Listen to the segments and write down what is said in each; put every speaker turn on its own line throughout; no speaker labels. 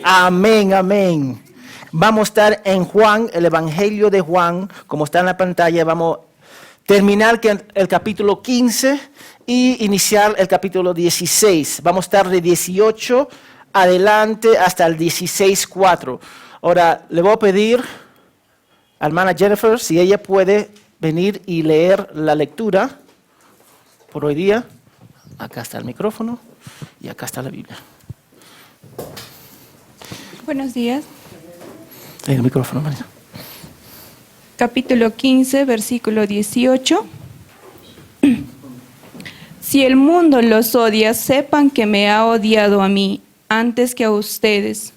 Amén, amén. Vamos a estar en Juan, el Evangelio de Juan, como está en la pantalla. Vamos a terminar el capítulo 15 y iniciar el capítulo 16. Vamos a estar de 18 adelante hasta el 16:4. Ahora, le voy a pedir a la hermana Jennifer si ella puede venir y leer la lectura por hoy día. Acá está el micrófono y acá está la Biblia.
Buenos días.
En el micrófono, María.
Capítulo 15, versículo 18. Si el mundo los odia, sepan que me ha odiado a mí antes que a ustedes.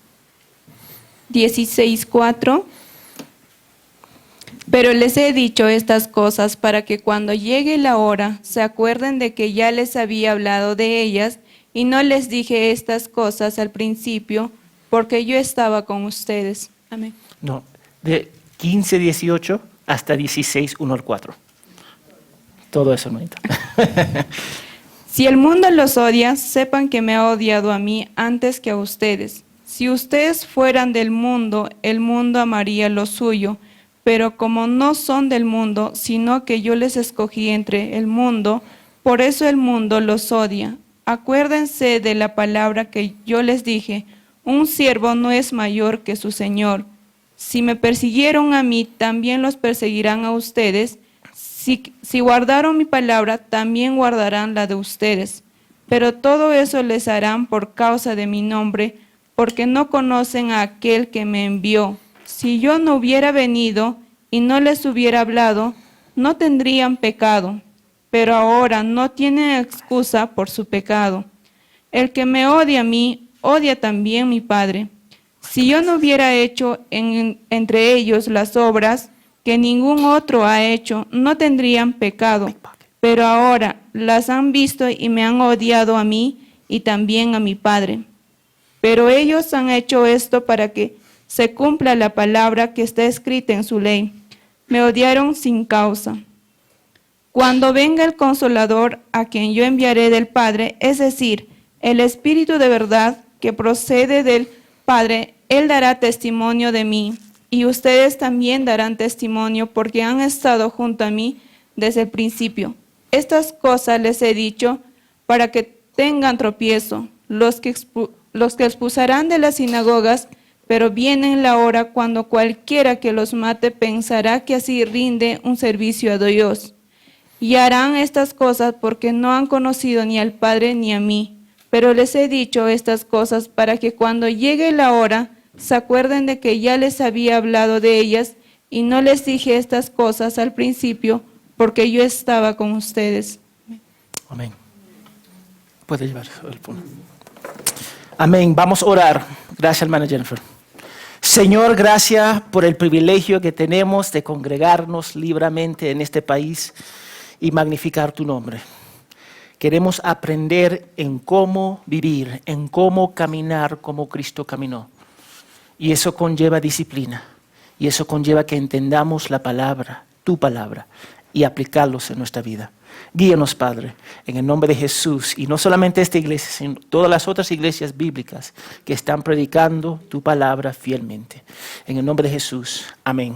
16:4. Pero les he dicho estas cosas para que cuando llegue la hora se acuerden de que ya les había hablado de ellas y no les dije estas cosas al principio porque yo estaba con ustedes. Amén.
No, de 15, 18 hasta 16, 1 al 4. Todo eso, hermanita.
Si el mundo los odia, sepan que me ha odiado a mí antes que a ustedes. Si ustedes fueran del mundo, el mundo amaría lo suyo. Pero como no son del mundo, sino que yo les escogí entre el mundo, por eso el mundo los odia. Acuérdense de la palabra que yo les dije, un siervo no es mayor que su señor. Si me persiguieron a mí, también los perseguirán a ustedes. Si guardaron mi palabra, también guardarán la de ustedes. Pero todo eso les harán por causa de mi nombre, porque no conocen a aquel que me envió. Si yo no hubiera venido y no les hubiera hablado, no tendrían pecado, pero ahora no tienen excusa por su pecado. El que me odia a mí, odia también a mi Padre. Si yo no hubiera hecho entre ellos las obras que ningún otro ha hecho, no tendrían pecado, pero ahora las han visto y me han odiado a mí y también a mi Padre. Pero ellos han hecho esto para que se cumpla la palabra que está escrita en su ley. Me odiaron sin causa. Cuando venga el Consolador, a quien yo enviaré del Padre, es decir, el Espíritu de verdad que procede del Padre, Él dará testimonio de mí, y ustedes también darán testimonio porque han estado junto a mí desde el principio. Estas cosas les he dicho para que tengan tropiezo. Los que expulsarán de las sinagogas, pero viene la hora cuando cualquiera que los mate pensará que así rinde un servicio a Dios. Y harán estas cosas porque no han conocido ni al Padre ni a mí. Pero les he dicho estas cosas para que cuando llegue la hora se acuerden de que ya les había hablado de ellas y no les dije estas cosas al principio porque yo estaba con ustedes.
Amén. Puede llevar el punto. Amén. Vamos a orar. Gracias, hermana Jennifer. Señor, gracias por el privilegio que tenemos de congregarnos libremente en este país y magnificar tu nombre. Queremos aprender en cómo vivir, en cómo caminar como Cristo caminó. Y eso conlleva disciplina. Y eso conlleva que entendamos la palabra, tu palabra, y aplicarlos en nuestra vida. Guíanos, Padre, en el nombre de Jesús, y no solamente esta iglesia, sino todas las otras iglesias bíblicas que están predicando tu palabra fielmente. En el nombre de Jesús, amén.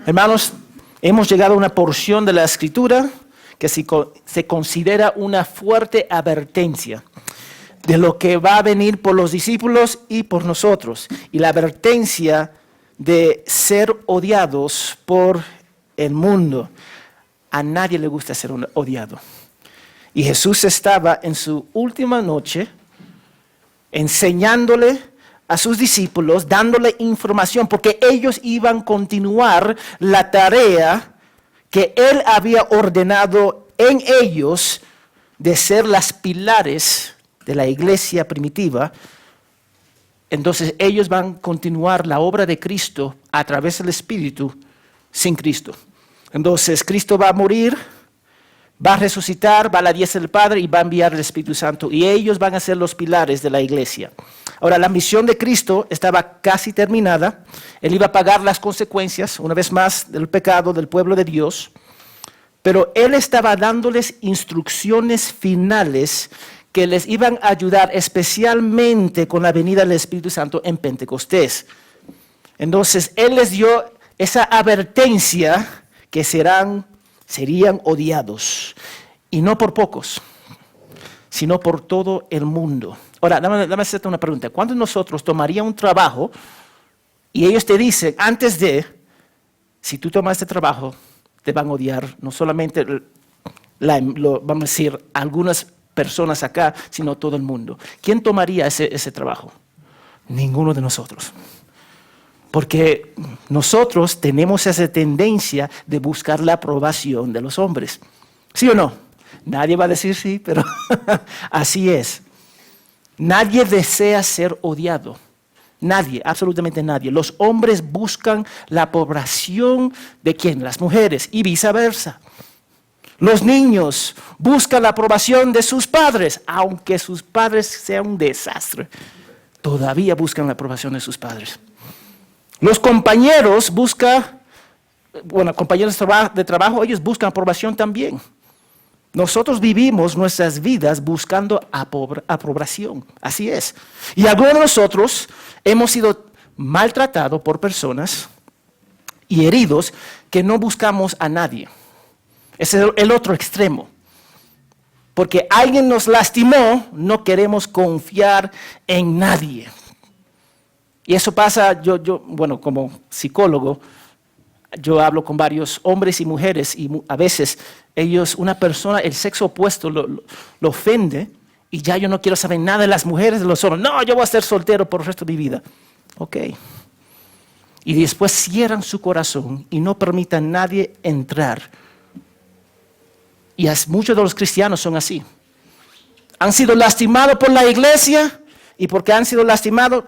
Hermanos, hemos llegado a una porción de la Escritura que se considera una fuerte advertencia de lo que va a venir por los discípulos y por nosotros, y la advertencia de ser odiados por el mundo. A nadie le gusta ser odiado. Y Jesús estaba en su última noche enseñándole a sus discípulos, dándole información, porque ellos iban a continuar la tarea que Él había ordenado en ellos de ser las pilares de la iglesia primitiva. Entonces ellos van a continuar la obra de Cristo a través del Espíritu sin Cristo. Entonces Cristo va a morir, va a resucitar, va a la diestra del Padre y va a enviar el Espíritu Santo. Y ellos van a ser los pilares de la iglesia. Ahora, la misión de Cristo estaba casi terminada. Él iba a pagar las consecuencias, una vez más, del pecado del pueblo de Dios. Pero Él estaba dándoles instrucciones finales que les iban a ayudar especialmente con la venida del Espíritu Santo en Pentecostés. Entonces, Él les dio esa advertencia que serían odiados. Y no por pocos, sino por todo el mundo. Ahora, dame hacerte una pregunta. ¿Cuántos de nosotros tomaría un trabajo y ellos te dicen, antes de, si tú tomas este trabajo, te van a odiar, no solamente, vamos a decir, algunas personas acá, sino todo el mundo? ¿Quién tomaría ese trabajo? Ninguno de nosotros. Porque nosotros tenemos esa tendencia de buscar la aprobación de los hombres. ¿Sí o no? Nadie va a decir sí, pero así es. Nadie desea ser odiado. Nadie, absolutamente nadie. Los hombres buscan la aprobación de ¿quién? Las mujeres y viceversa. Los niños buscan la aprobación de sus padres, aunque sus padres sean un desastre. Todavía buscan la aprobación de sus padres. Los compañeros compañeros de trabajo, ellos buscan aprobación también. Nosotros vivimos nuestras vidas buscando aprobación, así es. Y algunos de nosotros hemos sido maltratados por personas y heridos que no buscamos a nadie. Ese es el otro extremo. Porque alguien nos lastimó, no queremos confiar en nadie. Y eso pasa, como psicólogo, yo hablo con varios hombres y mujeres y a veces una persona, el sexo opuesto lo ofende y ya yo no quiero saber nada de las mujeres, de los hombres. No, yo voy a ser soltero por el resto de mi vida. Ok. Y después cierran su corazón y no permitan a nadie entrar. Y muchos de los cristianos son así. Han sido lastimados por la iglesia y porque han sido lastimados,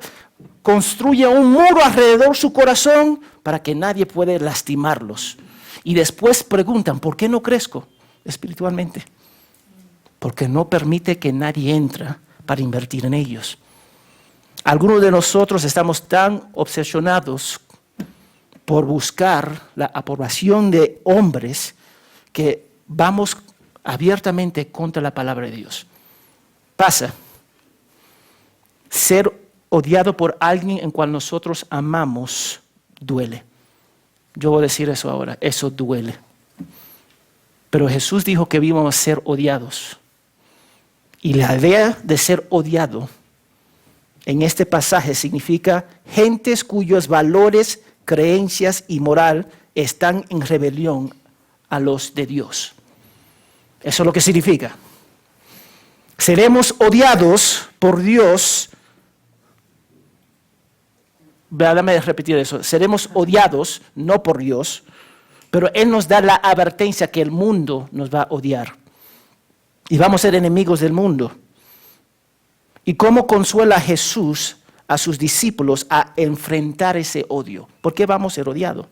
construye un muro alrededor de su corazón para que nadie pueda lastimarlos. Y después preguntan, ¿por qué no crezco espiritualmente? Porque no permite que nadie entre para invertir en ellos. Algunos de nosotros estamos tan obsesionados por buscar la aprobación de hombres que vamos abiertamente contra la palabra de Dios. Pasa. Ser odiado por alguien en cual nosotros amamos duele. Yo voy a decir eso ahora, eso duele. Pero Jesús dijo que íbamos a ser odiados. Y la idea de ser odiado en este pasaje significa gentes cuyos valores, creencias y moral están en rebelión a los de Dios. Eso es lo que significa. Seremos odiados por Dios. Déjame repetir eso. Seremos odiados no por Dios, pero Él nos da la advertencia que el mundo nos va a odiar. Y vamos a ser enemigos del mundo. ¿Y cómo consuela Jesús a sus discípulos a enfrentar ese odio? ¿Por qué vamos a ser odiados?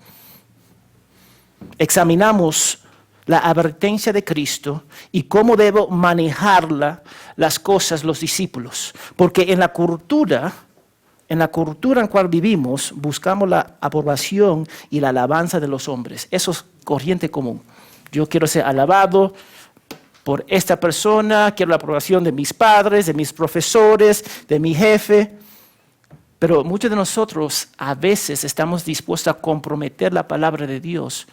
Examinamos la advertencia de Cristo y cómo debo manejar las cosas los discípulos. Porque en la cultura en la cual vivimos, buscamos la aprobación y la alabanza de los hombres. Eso es corriente común. Yo quiero ser alabado por esta persona, quiero la aprobación de mis padres, de mis profesores, de mi jefe. Pero muchos de nosotros a veces estamos dispuestos a comprometer la palabra de Dios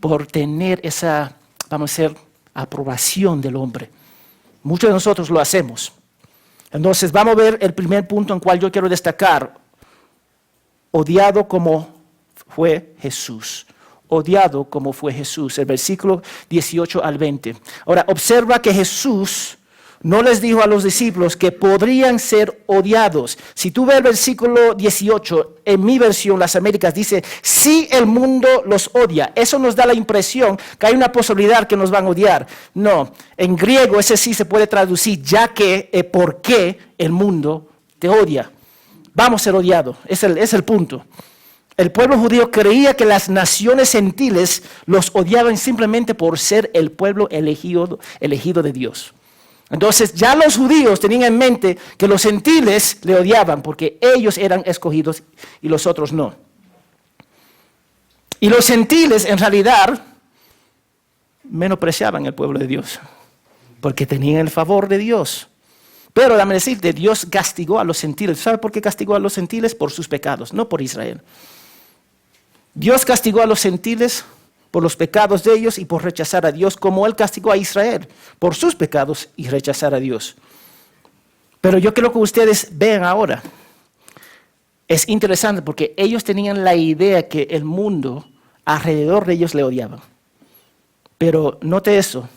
por tener esa, vamos a decir, aprobación del hombre. Muchos de nosotros lo hacemos. Entonces vamos a ver el primer punto en cual yo quiero destacar. Odiado como fue Jesús. Odiado como fue Jesús. El versículo 18 al 20. Ahora observa que Jesús no les dijo a los discípulos que podrían ser odiados. Si tú ves el versículo 18, en mi versión, las Américas, dice, si el mundo los odia. Eso nos da la impresión que hay una posibilidad que nos van a odiar. No, en griego ese sí se puede traducir, ya que, ¿por qué el mundo te odia? Vamos a ser odiados, es el punto. El pueblo judío creía que las naciones gentiles los odiaban simplemente por ser el pueblo elegido de Dios. Entonces ya los judíos tenían en mente que los gentiles le odiaban porque ellos eran escogidos y los otros no. Y los gentiles en realidad menospreciaban el pueblo de Dios porque tenían el favor de Dios. Pero déjame decirte, Dios castigó a los gentiles. ¿Sabe por qué castigó a los gentiles? Por sus pecados, no por Israel. Dios castigó a los gentiles por los pecados de ellos y por rechazar a Dios, como Él castigó a Israel por sus pecados y rechazar a Dios. Pero yo quiero que ustedes vean ahora. Es interesante porque ellos tenían la idea que el mundo alrededor de ellos le odiaba. Pero note eso.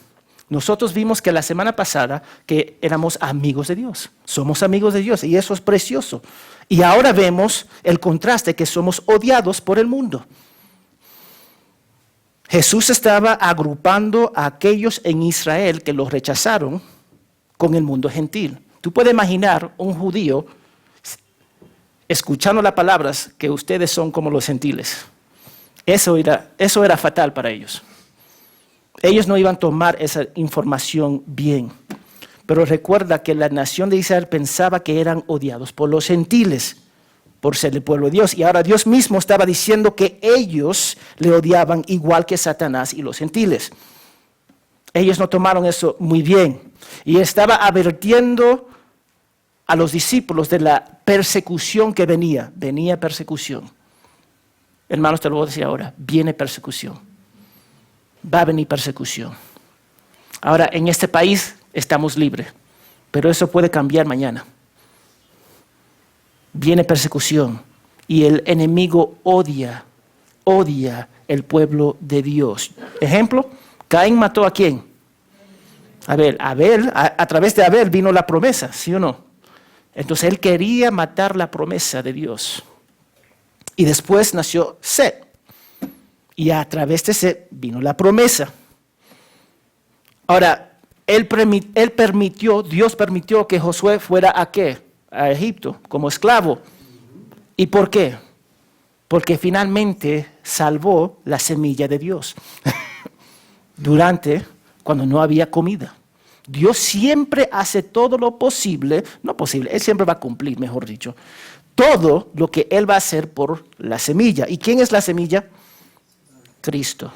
Nosotros vimos que la semana pasada que éramos amigos de Dios. Somos amigos de Dios y eso es precioso. Y ahora vemos el contraste que somos odiados por el mundo. Jesús estaba agrupando a aquellos en Israel que los rechazaron con el mundo gentil. Tú puedes imaginar un judío escuchando las palabras que ustedes son como los gentiles. Eso era fatal para ellos. Ellos no iban a tomar esa información bien. Pero recuerda que la nación de Israel pensaba que eran odiados por los gentiles, por ser el pueblo de Dios. Y ahora Dios mismo estaba diciendo que ellos le odiaban igual que Satanás y los gentiles. Ellos no tomaron eso muy bien. Y estaba advirtiendo a los discípulos de la persecución que venía. Venía persecución. Hermanos, te lo voy a decir ahora. Viene persecución. Va a venir persecución. Ahora, en este país estamos libres, pero eso puede cambiar mañana. Viene persecución y el enemigo odia el pueblo de Dios. Ejemplo, Caín mató ¿a quién? Abel. A través de Abel vino la promesa, ¿sí o no? Entonces él quería matar la promesa de Dios. Y después nació Set. Y a través de Set vino la promesa. Ahora, Dios permitió que Josué fuera ¿a qué? A Egipto, como esclavo. ¿Y por qué? Porque finalmente salvó la semilla de Dios. Cuando no había comida. Dios siempre hace todo lo posible, no posible, Él siempre va a cumplir, mejor dicho, todo lo que Él va a hacer por la semilla. ¿Y quién es la semilla? Cristo.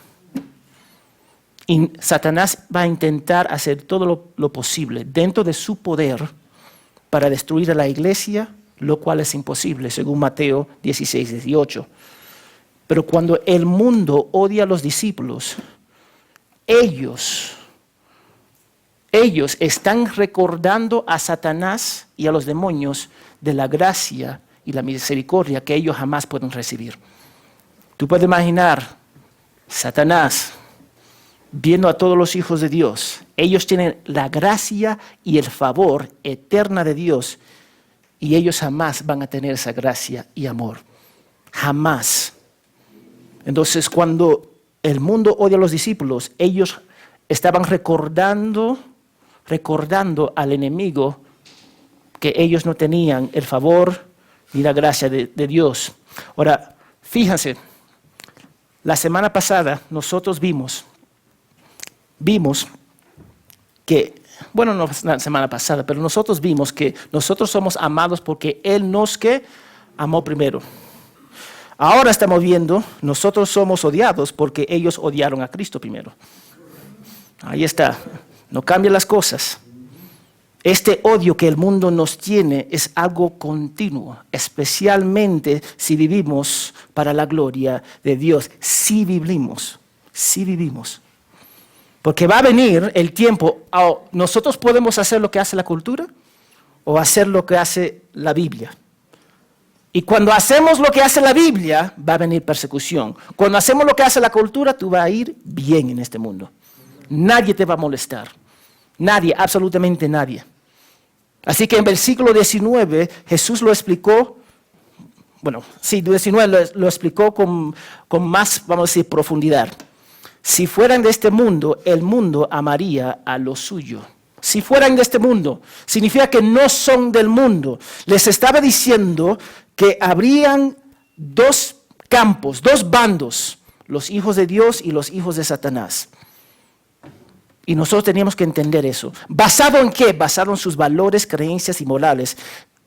Y Satanás va a intentar hacer todo lo posible dentro de su poder para destruir a la iglesia, lo cual es imposible, según Mateo 16, 18. Pero cuando el mundo odia a los discípulos, ellos están recordando a Satanás y a los demonios de la gracia y la misericordia que ellos jamás pueden recibir. Tú puedes imaginar Satanás viendo a todos los hijos de Dios. Ellos tienen la gracia y el favor eterna de Dios y ellos jamás van a tener esa gracia y amor. Jamás. Entonces, cuando el mundo odia a los discípulos, ellos estaban recordando al enemigo que ellos no tenían el favor ni la gracia de Dios. Ahora, fíjense, la semana pasada nosotros vimos que, bueno, no la semana pasada, pero nosotros vimos que nosotros somos amados porque Él nos amó primero. Ahora estamos viendo, nosotros somos odiados porque ellos odiaron a Cristo primero. Ahí está, no cambian las cosas. Este odio que el mundo nos tiene es algo continuo, especialmente si vivimos para la gloria de Dios. Si vivimos. Porque va a venir el tiempo, nosotros podemos hacer lo que hace la cultura o hacer lo que hace la Biblia. Y cuando hacemos lo que hace la Biblia, va a venir persecución. Cuando hacemos lo que hace la cultura, tú vas a ir bien en este mundo. Nadie te va a molestar. Nadie, absolutamente nadie. Así que en versículo 19, Jesús lo explicó, 19 lo explicó con más, vamos a decir, profundidad. Si fueran de este mundo, el mundo amaría a lo suyo. Si fueran de este mundo, significa que no son del mundo. Les estaba diciendo que habrían dos campos, dos bandos, los hijos de Dios y los hijos de Satanás. Y nosotros teníamos que entender eso. ¿Basado en qué? Basado en sus valores, creencias y morales.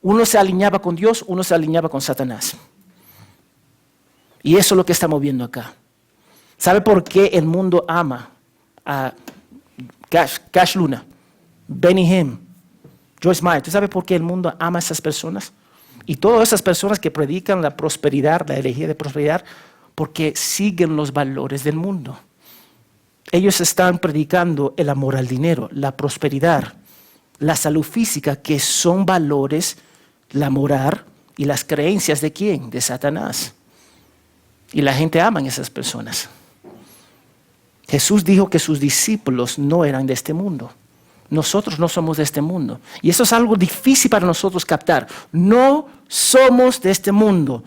Uno se alineaba con Dios, uno se alineaba con Satanás. Y eso es lo que estamos viendo acá. ¿Sabe por qué el mundo ama a Cash Luna, Benny Hinn, Joyce Meyer, ¿tú sabes por qué el mundo ama a esas personas? Y todas esas personas que predican la prosperidad, la herejía de prosperidad, porque siguen los valores del mundo. Ellos están predicando el amor al dinero, la prosperidad, la salud física, que son valores, la moral y las creencias ¿de quién? De Satanás. Y la gente ama a esas personas. Jesús dijo que sus discípulos no eran de este mundo. Nosotros no somos de este mundo. Y eso es algo difícil para nosotros captar. No somos de este mundo.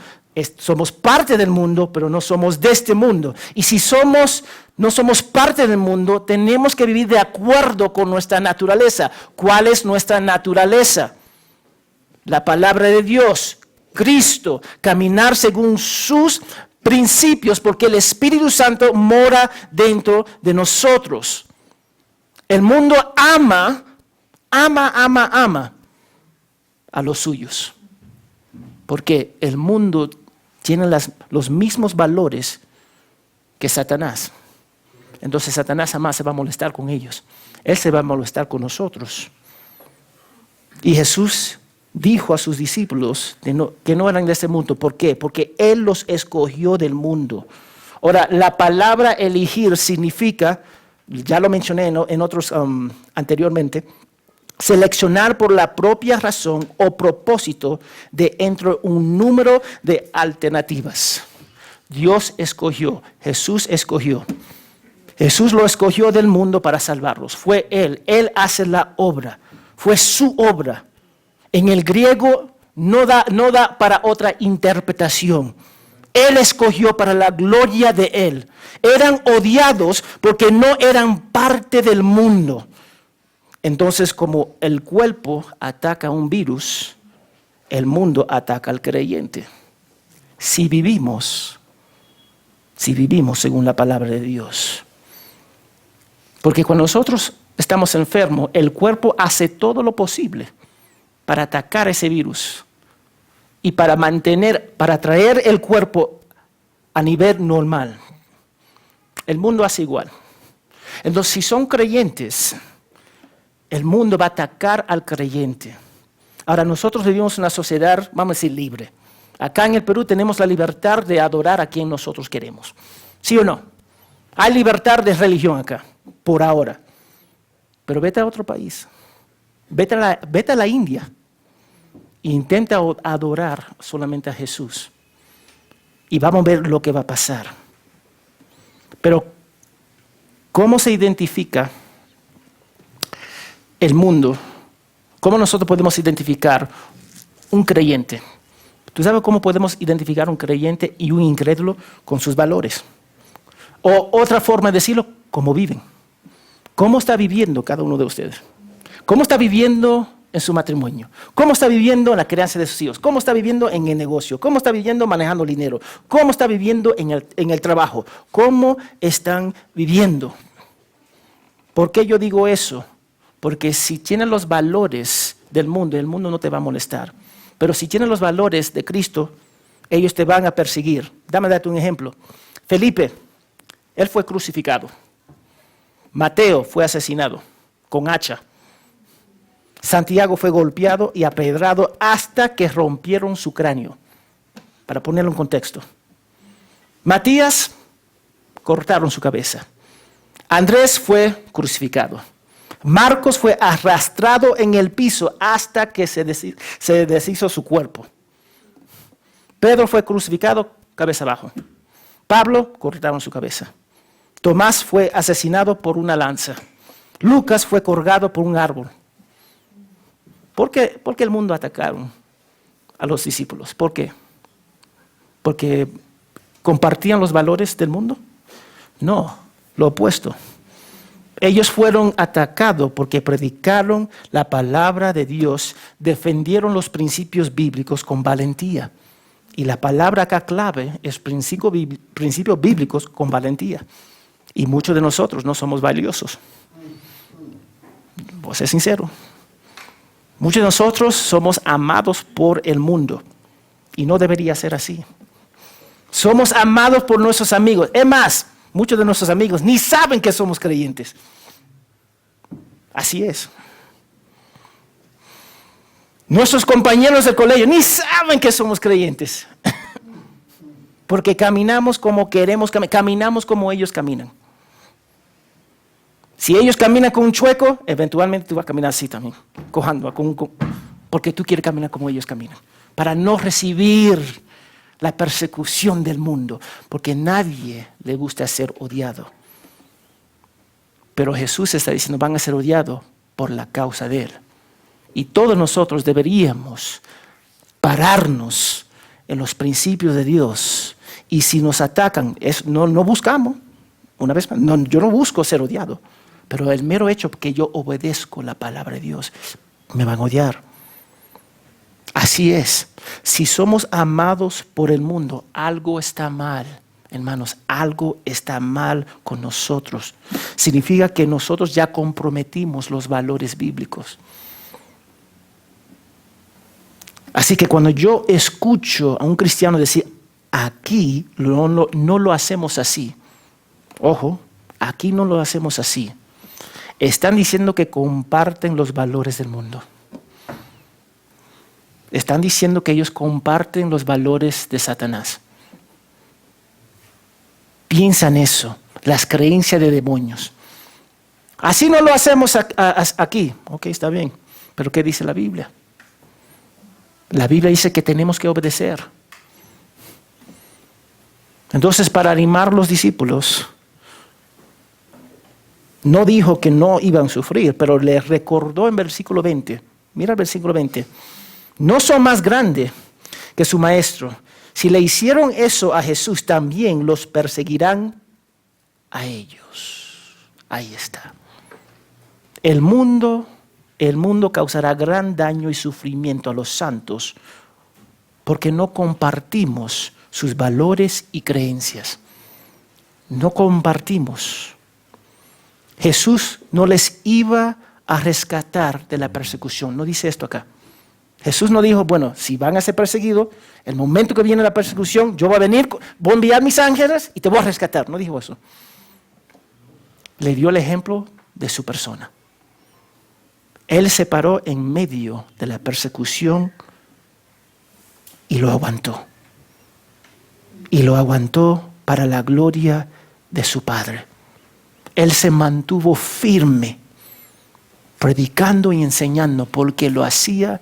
Somos parte del mundo, pero no somos de este mundo. Y si no somos parte del mundo, tenemos que vivir de acuerdo con nuestra naturaleza. ¿Cuál es nuestra naturaleza? La palabra de Dios, Cristo, caminar según sus principios, porque el Espíritu Santo mora dentro de nosotros. El mundo ama a los suyos, porque el mundo tiene los mismos valores que Satanás. Entonces Satanás jamás se va a molestar con ellos. Él se va a molestar con nosotros. Y Jesús dijo a sus discípulos que no eran de este mundo. ¿Por qué? Porque Él los escogió del mundo. Ahora, la palabra elegir significa, ya lo mencioné en otros anteriormente, seleccionar por la propia razón o propósito de entre un número de alternativas. Dios escogió, Jesús escogió. Jesús lo escogió del mundo para salvarlos. Fue Él hace la obra, fue su obra. En el griego no da para otra interpretación. Él escogió para la gloria de Él. Eran odiados porque no eran parte del mundo. Entonces, como el cuerpo ataca un virus, el mundo ataca al creyente. Si vivimos según la palabra de Dios. Porque cuando nosotros estamos enfermos, el cuerpo hace todo lo posible para atacar ese virus y para traer el cuerpo a nivel normal. El mundo hace igual. Entonces, si son creyentes, el mundo va a atacar al creyente. Ahora, nosotros vivimos en una sociedad, vamos a decir, libre. Acá en el Perú tenemos la libertad de adorar a quien nosotros queremos. ¿Sí o no? Hay libertad de religión acá, por ahora. Pero vete a otro país. Vete a la India. E intenta adorar solamente a Jesús. Y vamos a ver lo que va a pasar. Pero, ¿cómo se identifica el mundo? ¿Cómo nosotros podemos identificar un creyente? ¿Tú sabes cómo podemos identificar un creyente y un incrédulo? Con sus valores. O otra forma de decirlo, cómo viven. ¿Cómo está viviendo cada uno de ustedes? ¿Cómo está viviendo en su matrimonio? ¿Cómo está viviendo en la crianza de sus hijos? ¿Cómo está viviendo en el negocio? ¿Cómo está viviendo manejando dinero? ¿Cómo está viviendo en el trabajo? ¿Cómo están viviendo? ¿Por qué yo digo eso? Porque si tienes los valores del mundo, el mundo no te va a molestar. Pero si tienes los valores de Cristo, ellos te van a perseguir. Date un ejemplo. Felipe, él fue crucificado. Mateo fue asesinado con hacha. Santiago fue golpeado y apedrado hasta que rompieron su cráneo. Para ponerlo en contexto. Matías, cortaron su cabeza. Andrés fue crucificado. Marcos fue arrastrado en el piso hasta que se deshizo su cuerpo. Pedro fue crucificado cabeza abajo. Pablo, cortaron su cabeza. Tomás fue asesinado por una lanza. Lucas fue colgado por un árbol. ¿Por qué el mundo atacaron a los discípulos? ¿Por qué? ¿Porque compartían los valores del mundo? No, lo opuesto. Ellos fueron atacados porque predicaron la palabra de Dios, defendieron los principios bíblicos con valentía. Y la palabra acá clave es principios bíblicos con valentía. Y muchos de nosotros no somos valiosos. Voy a ser sincero. Muchos de nosotros somos amados por el mundo. Y no debería ser así. Somos amados por nuestros amigos. Es más, muchos de nuestros amigos ni saben que somos creyentes. Así es. Nuestros compañeros del colegio ni saben que somos creyentes. Porque caminamos como queremos, caminamos como ellos caminan. Si ellos caminan con un chueco, eventualmente tú vas a caminar así también, cojando, porque tú quieres caminar como ellos caminan. Para no recibir la persecución del mundo, porque nadie le gusta ser odiado. Pero Jesús está diciendo, van a ser odiados por la causa de Él. Y todos nosotros deberíamos pararnos en los principios de Dios. Y si nos atacan, no buscamos, una vez más, yo no busco ser odiado. Pero el mero hecho que yo obedezco la palabra de Dios, me van a odiar. Así es. Si somos amados por el mundo, algo está mal. Hermanos, algo está mal con nosotros. Significa que nosotros ya comprometimos los valores bíblicos. Así que cuando yo escucho a un cristiano decir, aquí no lo hacemos así. Ojo, aquí no lo hacemos así. Están diciendo que comparten los valores del mundo. Están diciendo que ellos comparten los valores de Satanás. Piensan eso, las creencias de demonios. Así no lo hacemos aquí. Ok, está bien. Pero ¿qué dice la Biblia? La Biblia dice que tenemos que obedecer. Entonces, para animar a los discípulos, no dijo que no iban a sufrir, pero les recordó en versículo 20. Mira el versículo 20. No son más grandes que su maestro. Si le hicieron eso a Jesús, también los perseguirán a ellos. Ahí está. El mundo causará gran daño y sufrimiento a los santos porque no compartimos sus valores y creencias. No compartimos. Jesús no les iba a rescatar de la persecución. No dice esto acá. Jesús no dijo, bueno, si van a ser perseguidos, el momento que viene la persecución, yo voy a venir, voy a enviar mis ángeles y te voy a rescatar. No dijo eso. Le dio el ejemplo de su persona. Él se paró en medio de la persecución y lo aguantó. Y lo aguantó para la gloria de su Padre. Él se mantuvo firme, predicando y enseñando porque lo hacía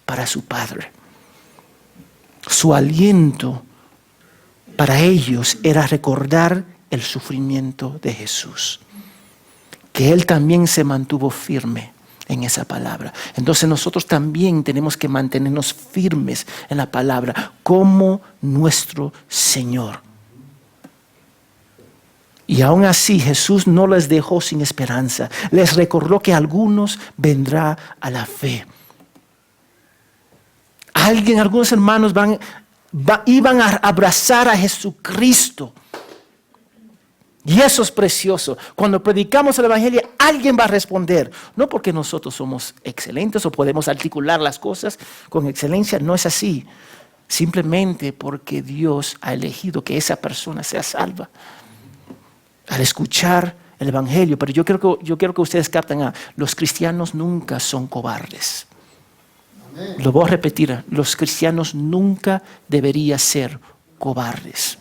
para su Padre. Su aliento para ellos era recordar el sufrimiento de Jesús. Que Él también se mantuvo firme en esa palabra. Entonces nosotros también tenemos que mantenernos firmes en la palabra como nuestro Señor. Y aún así Jesús no les dejó sin esperanza. Les recordó que algunos vendrán a la fe. Algunos hermanos iban a abrazar a Jesucristo. Y eso es precioso. Cuando predicamos el Evangelio, alguien va a responder. No porque nosotros somos excelentes o podemos articular las cosas con excelencia. No es así. Simplemente porque Dios ha elegido que esa persona sea salva. Al escuchar el Evangelio. Pero yo quiero que ustedes capten los cristianos nunca son cobardes. Amén. Lo voy a repetir. Los cristianos nunca deberían ser cobardes.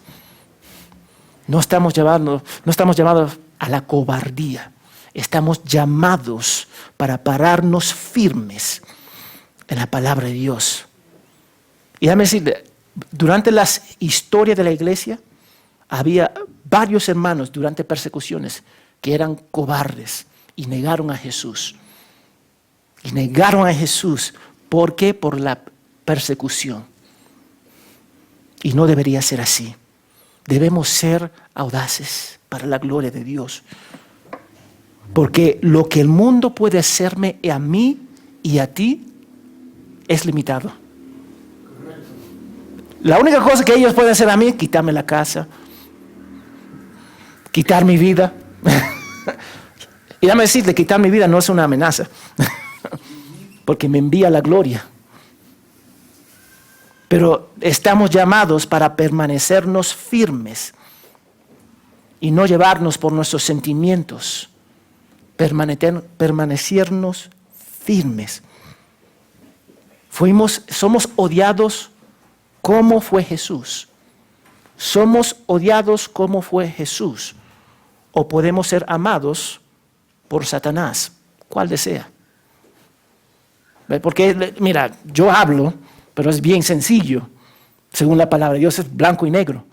No estamos llamados a la cobardía. Estamos llamados para pararnos firmes en la palabra de Dios. Y déjame decirle, durante las historias de la iglesia, había varios hermanos durante persecuciones que eran cobardes y negaron a Jesús. Y negaron a Jesús. ¿Por qué? Por la persecución. Y no debería ser así. Debemos ser audaces para la gloria de Dios. Porque lo que el mundo puede hacerme a mí y a ti es limitado. La única cosa que ellos pueden hacer a mí es quitarme la casa, quitar mi vida. Y déjame decirle, quitar mi vida no es una amenaza. Porque me envía la gloria. Pero estamos llamados para permanecernos firmes y no llevarnos por nuestros sentimientos, permanecernos firmes. Somos odiados como fue Jesús. Somos odiados como fue Jesús. O podemos ser amados por Satanás. ¿Cuál desea? Porque, mira, yo hablo, pero es bien sencillo. Según la palabra de Dios es blanco y negro.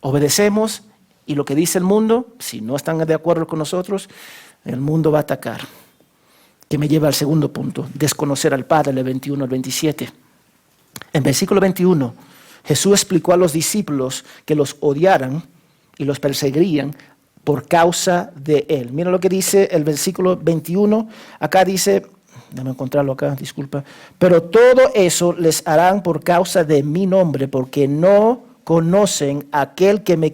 Obedecemos y lo que dice el mundo, si no están de acuerdo con nosotros, el mundo va a atacar. Que me lleva al segundo punto, desconocer al Padre, el 21 al 27. En versículo 21, Jesús explicó a los discípulos que los odiaran y los perseguirían por causa de Él. Mira lo que dice el versículo 21. Acá dice, déjame encontrarlo acá, disculpa. Pero todo eso les harán por causa de mi nombre, porque no conocen a aquel que me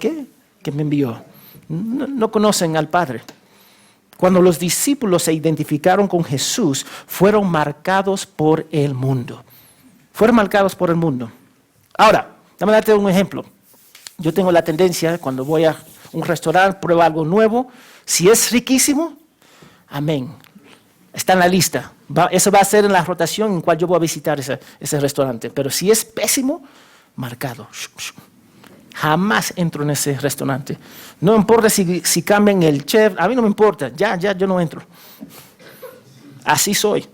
envió. No conocen al Padre. Cuando los discípulos se identificaron con Jesús, fueron marcados por el mundo. Fueron marcados por el mundo. Ahora, déjame darte un ejemplo. Yo tengo la tendencia, cuando voy a un restaurante, pruebo algo nuevo. Si es riquísimo, amén. Está en la lista. Eso va a ser en la rotación en cual yo voy a visitar ese restaurante. Pero si es pésimo, marcado. Jamás entro en ese restaurante. No importa si cambian el chef, a mí no me importa. Ya, yo no entro. Así soy.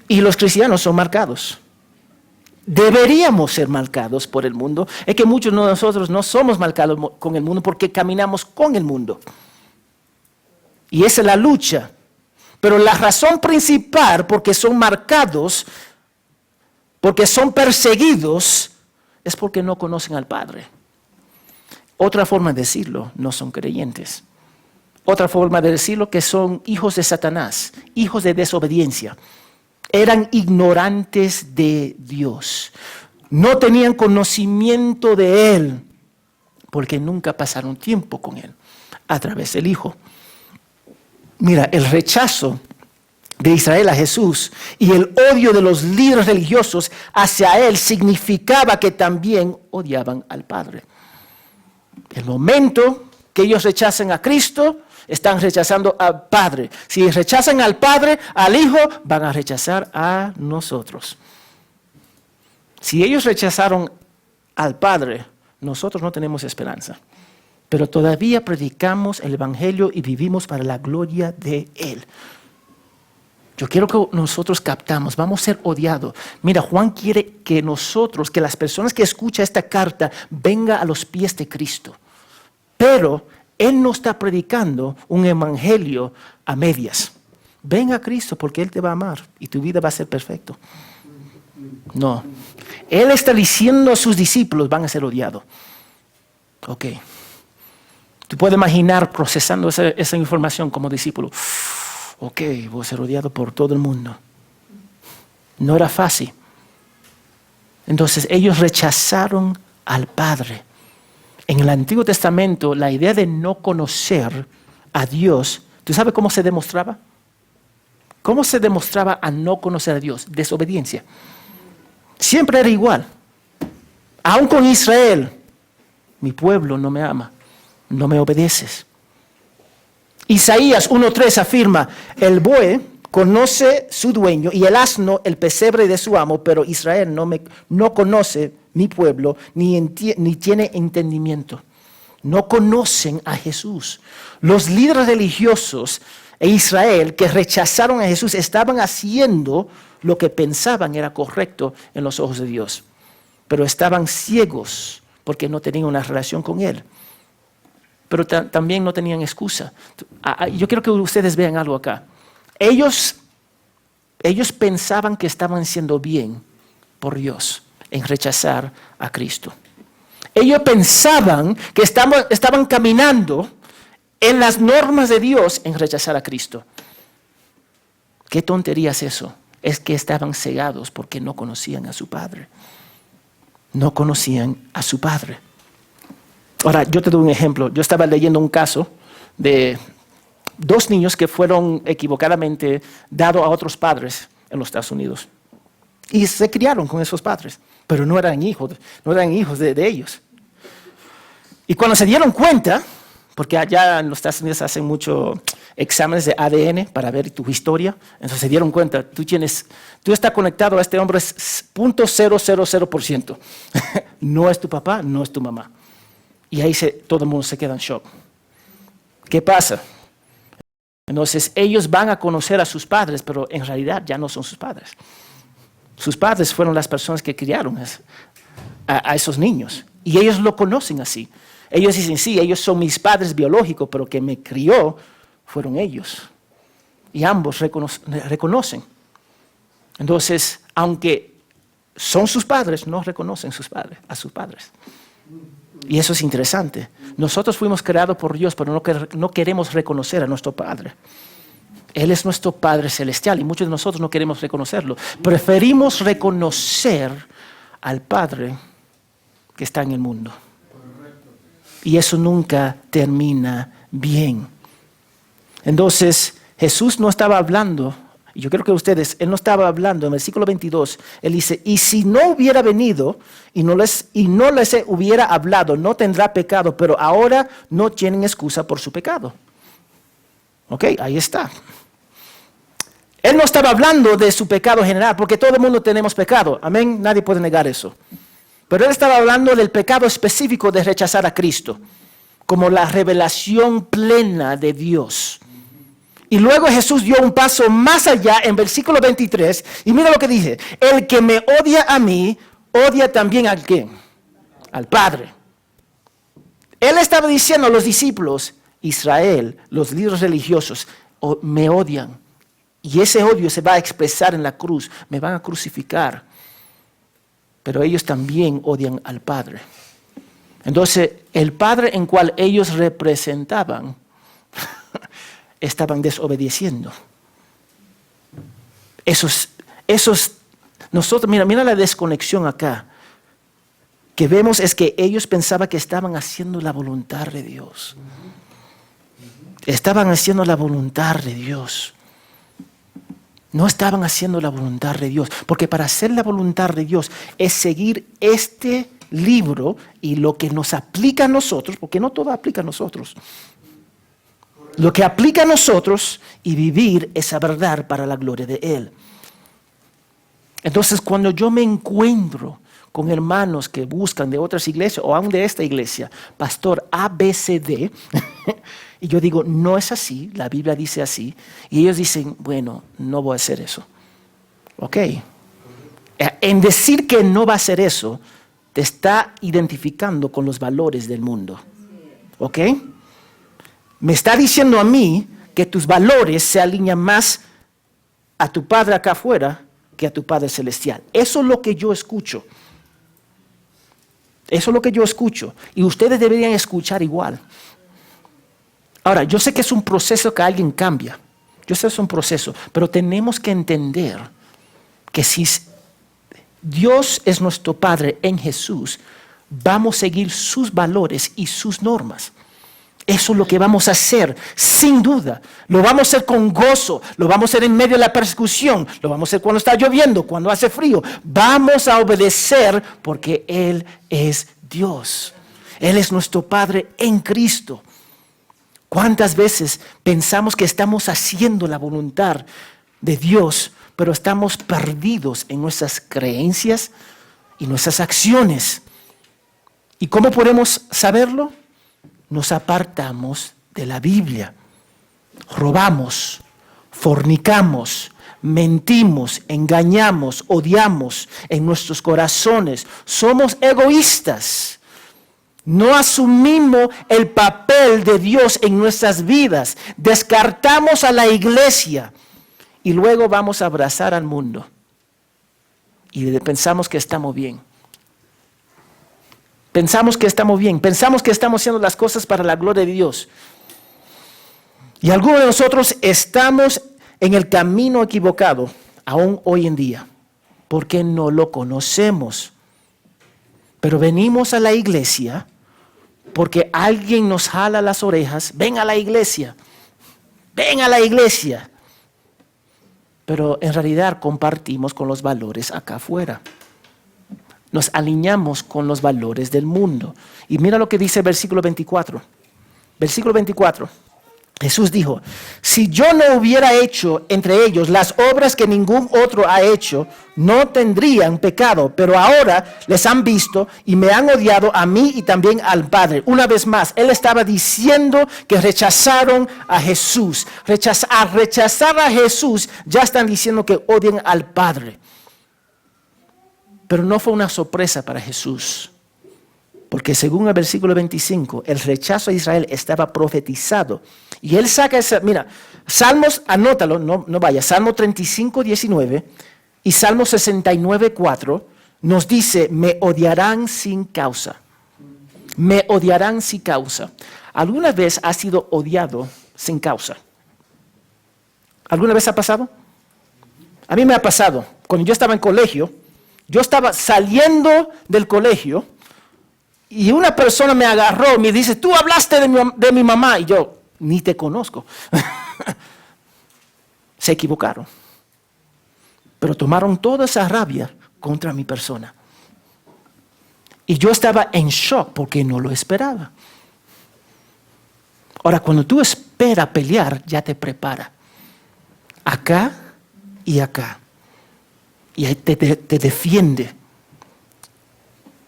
Y los cristianos son marcados. Deberíamos ser marcados por el mundo. Es que muchos de nosotros no somos marcados con el mundo porque caminamos con el mundo. Y esa es la lucha. Pero la razón principal porque son marcados, porque son perseguidos, es porque no conocen al Padre. Otra forma de decirlo, no son creyentes. Otra forma de decirlo, que son hijos de Satanás, hijos de desobediencia. Eran ignorantes de Dios. No tenían conocimiento de Él, porque nunca pasaron tiempo con Él, a través del Hijo. Mira, el rechazo de Israel a Jesús y el odio de los líderes religiosos hacia Él significaba que también odiaban al Padre. El momento que ellos rechacen a Cristo, están rechazando al Padre. Si rechazan al Padre, al Hijo, van a rechazar a nosotros. Si ellos rechazaron al Padre, nosotros no tenemos esperanza. Pero todavía predicamos el Evangelio y vivimos para la gloria de Él. Yo quiero que nosotros captamos, vamos a ser odiados. Mira, Juan quiere que nosotros, que las personas que escuchan esta carta, vengan a los pies de Cristo. Pero Él no está predicando un evangelio a medias. Ven a Cristo porque Él te va a amar y tu vida va a ser perfecta. No. Él está diciendo a sus discípulos, van a ser odiados. Ok. Tú puedes imaginar procesando esa información como discípulo. Ok, voy a ser odiado por todo el mundo. No era fácil. Entonces ellos rechazaron al Padre. En el Antiguo Testamento, la idea de no conocer a Dios, ¿tú sabes cómo se demostraba? ¿Cómo se demostraba a no conocer a Dios? Desobediencia. Siempre era igual. Aún con Israel, mi pueblo no me ama, no me obedeces. Isaías 1:3 afirma, el buey conoce su dueño y el asno el pesebre de su amo, pero Israel no conoce mi pueblo ni tiene entendimiento. No conocen a Jesús. Los líderes religiosos e Israel que rechazaron a Jesús estaban haciendo lo que pensaban era correcto en los ojos de Dios, pero estaban ciegos porque no tenían una relación con Él. Pero también no tenían excusa. Yo quiero que ustedes vean algo acá. Ellos pensaban que estaban haciendo bien por Dios en rechazar a Cristo. Ellos pensaban que estaban caminando en las normas de Dios en rechazar a Cristo. ¿Qué tontería es eso? Es que estaban cegados porque no conocían a su Padre. No conocían a su Padre. Ahora, yo te doy un ejemplo. Yo estaba leyendo un caso de 2 niños que fueron equivocadamente dados a otros padres en los Estados Unidos. Y se criaron con esos padres, pero no eran hijos de ellos. Y cuando se dieron cuenta porque allá en los Estados Unidos hacen muchos exámenes de ADN para ver tu historia. Entonces se dieron cuenta, tú estás conectado a este hombre 0.000%. No es tu papá, no es tu mamá. Y ahí todo el mundo se queda en shock. ¿Qué pasa? Entonces ellos van a conocer a sus padres, pero en realidad ya no son sus padres. Sus padres fueron las personas que criaron a esos niños. Y ellos lo conocen así. Ellos dicen, sí, ellos son mis padres biológicos, pero que me crió fueron ellos. Y ambos reconocen. Entonces, aunque son sus padres, no reconocen a sus padres. Y eso es interesante. Nosotros fuimos creados por Dios, pero no queremos reconocer a nuestro Padre. Él es nuestro Padre Celestial y muchos de nosotros no queremos reconocerlo. Preferimos reconocer al Padre que está en el mundo. Y eso nunca termina bien. Entonces, Jesús no estaba hablando, y yo creo que Él no estaba hablando, en el versículo 22, Él dice, y si no hubiera venido y no les hubiera hablado, no tendrá pecado, pero ahora no tienen excusa por su pecado. Ok, ahí está. Él no estaba hablando de su pecado general, porque todo el mundo tenemos pecado. Amén, nadie puede negar eso. Pero Él estaba hablando del pecado específico de rechazar a Cristo, como la revelación plena de Dios. Y luego Jesús dio un paso más allá en versículo 23, y mira lo que dice, el que me odia a mí, odia también ¿a quién? Al Padre. Él estaba diciendo a los discípulos, Israel, los líderes religiosos, me odian. Y ese odio se va a expresar en la cruz, me van a crucificar. Pero ellos también odian al Padre. Entonces, el Padre en cual ellos representaban, estaban desobedeciendo. Nosotros, mira la desconexión acá. Que vemos es que ellos pensaban que estaban haciendo la voluntad de Dios. Estaban haciendo la voluntad de Dios. No estaban haciendo la voluntad de Dios, porque para hacer la voluntad de Dios es seguir este libro y lo que nos aplica a nosotros, porque no todo aplica a nosotros. Lo que aplica a nosotros y vivir esa verdad para la gloria de Él. Entonces, cuando yo me encuentro con hermanos que buscan de otras iglesias o aún de esta iglesia, pastor ABCD, y yo digo, no es así, la Biblia dice así, y ellos dicen, bueno, no voy a hacer eso. Ok. En decir que no va a hacer eso, te está identificando con los valores del mundo. Ok. Me está diciendo a mí que tus valores se alinean más a tu Padre acá afuera que a tu Padre Celestial. Eso es lo que yo escucho. Eso es lo que yo escucho. Y ustedes deberían escuchar igual. Ahora, yo sé que es un proceso que alguien cambia. Yo sé que es un proceso. Pero tenemos que entender que si Dios es nuestro Padre en Jesús, vamos a seguir sus valores y sus normas. Eso es lo que vamos a hacer, sin duda. Lo vamos a hacer con gozo, lo vamos a hacer en medio de la persecución, lo vamos a hacer cuando está lloviendo, cuando hace frío. Vamos a obedecer porque Él es Dios. Él es nuestro Padre en Cristo. ¿Cuántas veces pensamos que estamos haciendo la voluntad de Dios, pero estamos perdidos en nuestras creencias y nuestras acciones? ¿Y cómo podemos saberlo? Nos apartamos de la Biblia, robamos, fornicamos, mentimos, engañamos, odiamos en nuestros corazones, somos egoístas, no asumimos el papel de Dios en nuestras vidas, descartamos a la iglesia y luego vamos a abrazar al mundo y pensamos que estamos bien. Pensamos que estamos bien, pensamos que estamos haciendo las cosas para la gloria de Dios. Y algunos de nosotros estamos en el camino equivocado, aún hoy en día, porque no lo conocemos. Pero venimos a la iglesia porque alguien nos jala las orejas, ven a la iglesia, ven a la iglesia. Pero en realidad compartimos con los valores acá afuera. Nos alineamos con los valores del mundo. Y mira lo que dice el versículo 24. Versículo 24. Jesús dijo, si yo no hubiera hecho entre ellos las obras que ningún otro ha hecho, no tendrían pecado, pero ahora les han visto y me han odiado a mí y también al Padre. Una vez más, él estaba diciendo que rechazaron a Jesús. Al rechazar a Jesús, ya están diciendo que odian al Padre. Pero no fue una sorpresa para Jesús. Porque según el versículo 25, el rechazo a Israel estaba profetizado. Y él saca esa, mira, Salmos, anótalo, no vaya, Salmo 35, 19 y Salmo 69, 4 nos dice, me odiarán sin causa. Me odiarán sin causa. ¿Alguna vez has sido odiado sin causa? ¿Alguna vez ha pasado? A mí me ha pasado. Cuando yo estaba en colegio, yo estaba saliendo del colegio y una persona me agarró y me dice, tú hablaste de mi mamá. Y yo, ni te conozco. Se equivocaron. Pero tomaron toda esa rabia contra mi persona. Y yo estaba en shock porque no lo esperaba. Ahora, cuando tú esperas pelear, ya te prepara. Acá y acá. Y ahí te defiende.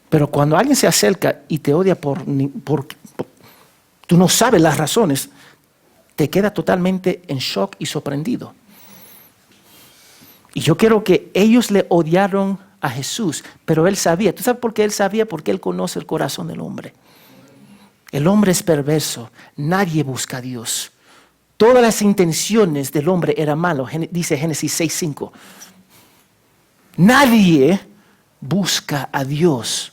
Pero cuando alguien se acerca y te odia por tú no sabes las razones, te queda totalmente en shock y sorprendido. Y yo quiero que ellos le odiaron a Jesús, pero él sabía. ¿Tú sabes por qué él sabía? Porque él conoce el corazón del hombre. El hombre es perverso, nadie busca a Dios. Todas las intenciones del hombre eran malas, dice Génesis 6:5. Nadie busca a Dios.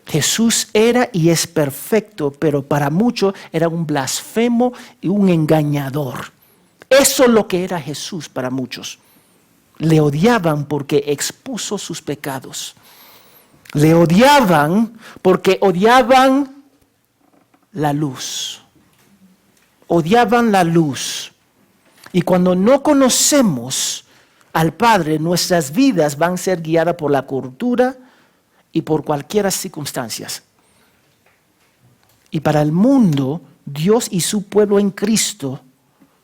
Jesús era y es perfecto, pero para muchos era un blasfemo y un engañador. Eso es lo que era Jesús para muchos. Le odiaban porque expuso sus pecados. Le odiaban porque odiaban la luz. Odiaban la luz. Y cuando no conocemos al Padre, nuestras vidas van a ser guiadas por la cultura y por cualquier circunstancias. Y para el mundo, Dios y su pueblo en Cristo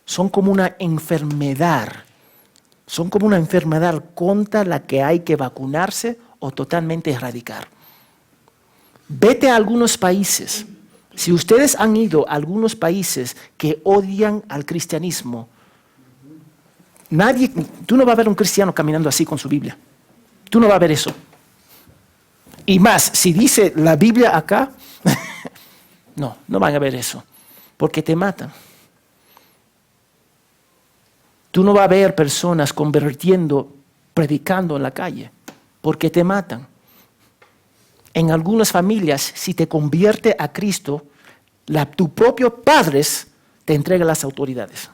son como una enfermedad. Son como una enfermedad contra la que hay que vacunarse o totalmente erradicar. Vete a algunos países. Si ustedes han ido a algunos países que odian al cristianismo, tú no vas a ver un cristiano caminando así con su Biblia. Tú no vas a ver eso. Y más, si dice la Biblia acá, no van a ver eso, porque te matan. Tú no vas a ver personas convirtiendo, predicando en la calle, porque te matan. En algunas familias, si te convierte a Cristo, tus propios padres te entregan las autoridades.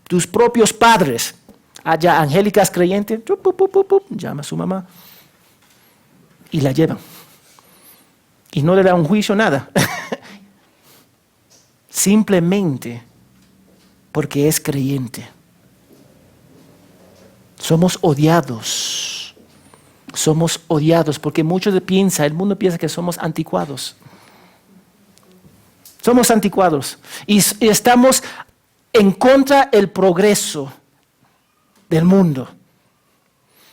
Tus propios padres, allá angélicas creyentes, llama a su mamá y la llevan. Y no le da un juicio, nada. Simplemente porque es creyente. Somos odiados. Somos odiados porque el mundo piensa que somos anticuados. Somos anticuados. Y estamos en contra del progreso del mundo.